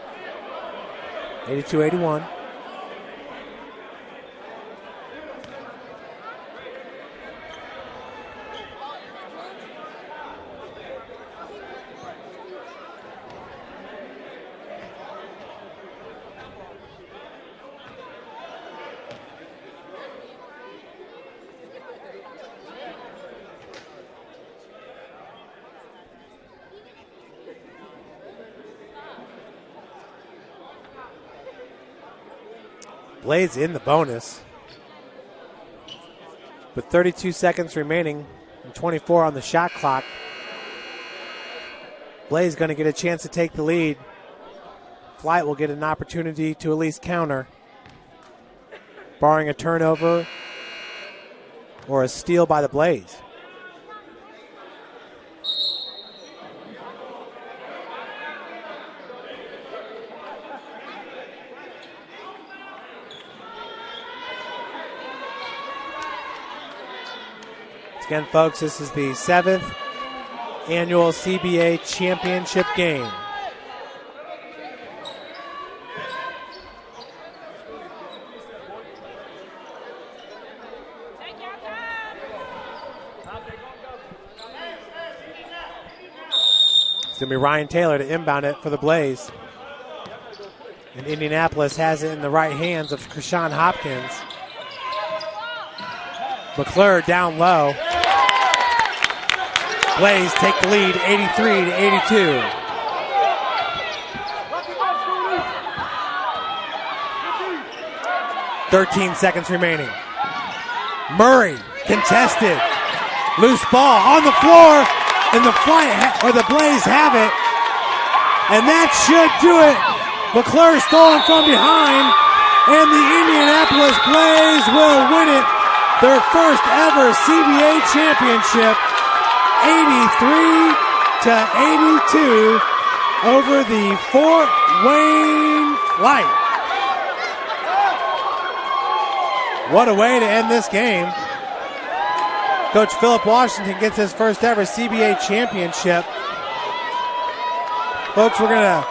[SPEAKER 1] 82-81. Blaze in the bonus. With 32 seconds remaining and 24 on the shot clock, Blaze going to get a chance to take the lead. Flite will get an opportunity to at least counter, barring a turnover or a steal by the Blaze. Again, folks, this is the 7th annual CBA championship game. It's going to be Ryan Taylor to inbound it for the Blaze. And Indianapolis has it in the right hands of Krishan Hopkins. McClure down low. Blaze take the lead, 83-82. "13 seconds remaining. Murray contested. Loose ball on the floor, and the Blaze have it. And that should do it. McClure stolen from behind, and the Indianapolis Blaze will win it. Their first ever CBA championship. 83-82 over the Fort Wayne Flite. What a way to end this game. Coach Philip Washington gets his first ever CBA championship. Folks, we're going to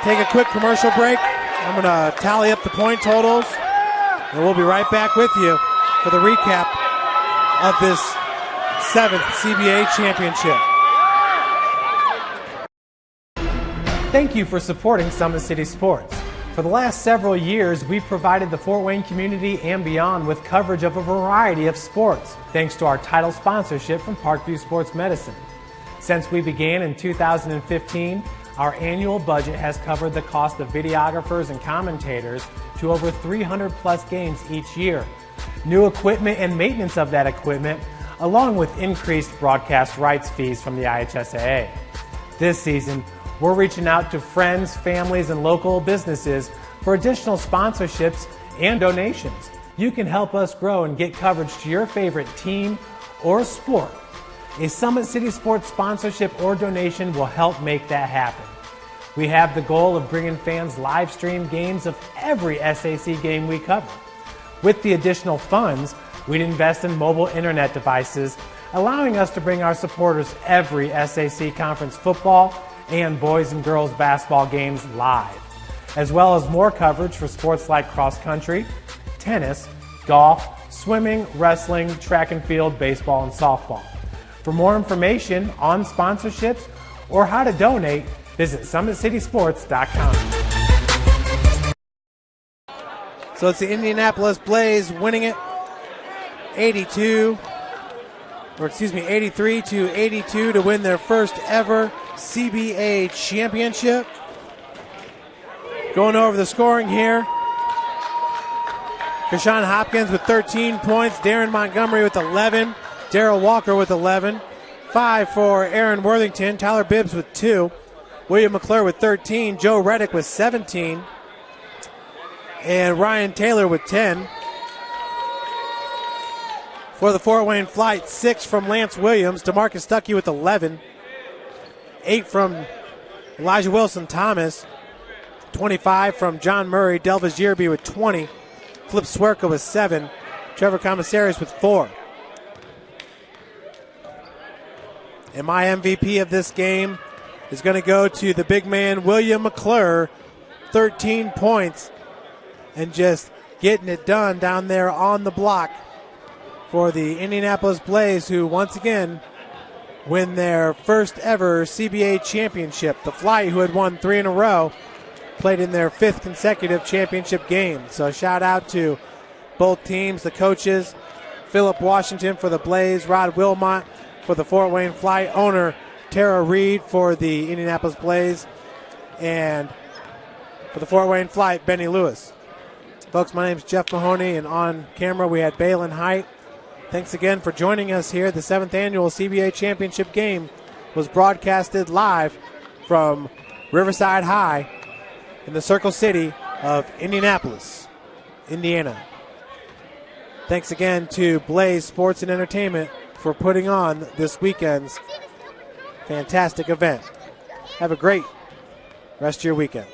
[SPEAKER 1] take a quick commercial break. I'm going to tally up the point totals, and we'll be right back with you for the recap of this 7th CBA championship.
[SPEAKER 3] Thank you for supporting Summit City Sports. For the last several years, we've provided the Fort Wayne community and beyond with coverage of a variety of sports, thanks to our title sponsorship from Parkview Sports Medicine. Since we began in 2015, our annual budget has covered the cost of videographers and commentators to over 300 plus games each year. New equipment and maintenance of that equipment, along with increased broadcast rights fees from the IHSAA. This season, we're reaching out to friends, families, and local businesses for additional sponsorships and donations. You can help us grow and get coverage to your favorite team or sport. A Summit City Sports sponsorship or donation will help make that happen. We have the goal of bringing fans live stream games of every SAC game we cover. With the additional funds, we'd invest in mobile internet devices, allowing us to bring our supporters every SAC conference football and boys and girls basketball games live, as well as more coverage for sports like cross country, tennis, golf, swimming, wrestling, track and field, baseball, and softball. For more information on sponsorships or how to donate, visit SummitCitySports.com.
[SPEAKER 1] So it's the Indianapolis Blaze winning it 83-82 to win their first ever CBA championship. Going over the scoring here. Krishan Hopkins with 13 points. Darren Montgomery with 11. Darrell Walker with 11. 5 for Aaron Worthington. Tyler Bibbs with 2. William McClure with 13. Joe Reddick with 17. And Ryan Taylor with 10. For the Fort Wayne Flite, 6 from Lance Williams. DeMarcus Stuckey with 11. 8 from Elijah Wilson Thomas. 25 from John Murray. Delvis Yearby with 20. Flip Swerka with 7. Trevor Commissaries with 4. And my MVP of this game is going to go to the big man, William McClure. 13 points and just getting it done down there on the block for the Indianapolis Blaze, who once again win their first ever CBA championship. The Flite, who had won 3 in a row, played in their 5th consecutive championship game. So shout out to both teams, the coaches, Philip Washington for the Blaze, Rod Wilmot for the Fort Wayne Flite, owner Tara Reed for the Indianapolis Blaze, and for the Fort Wayne Flite, Benny Lewis. Folks, my name is Jeff Mahoney, and on camera we had Balin Height. Thanks again for joining us here. The 7th annual CBA championship game was broadcasted live from Riverside High in the Circle City of Indianapolis, Indiana. Thanks again to Blaze Sports and Entertainment for putting on this weekend's fantastic event. Have a great rest of your weekend.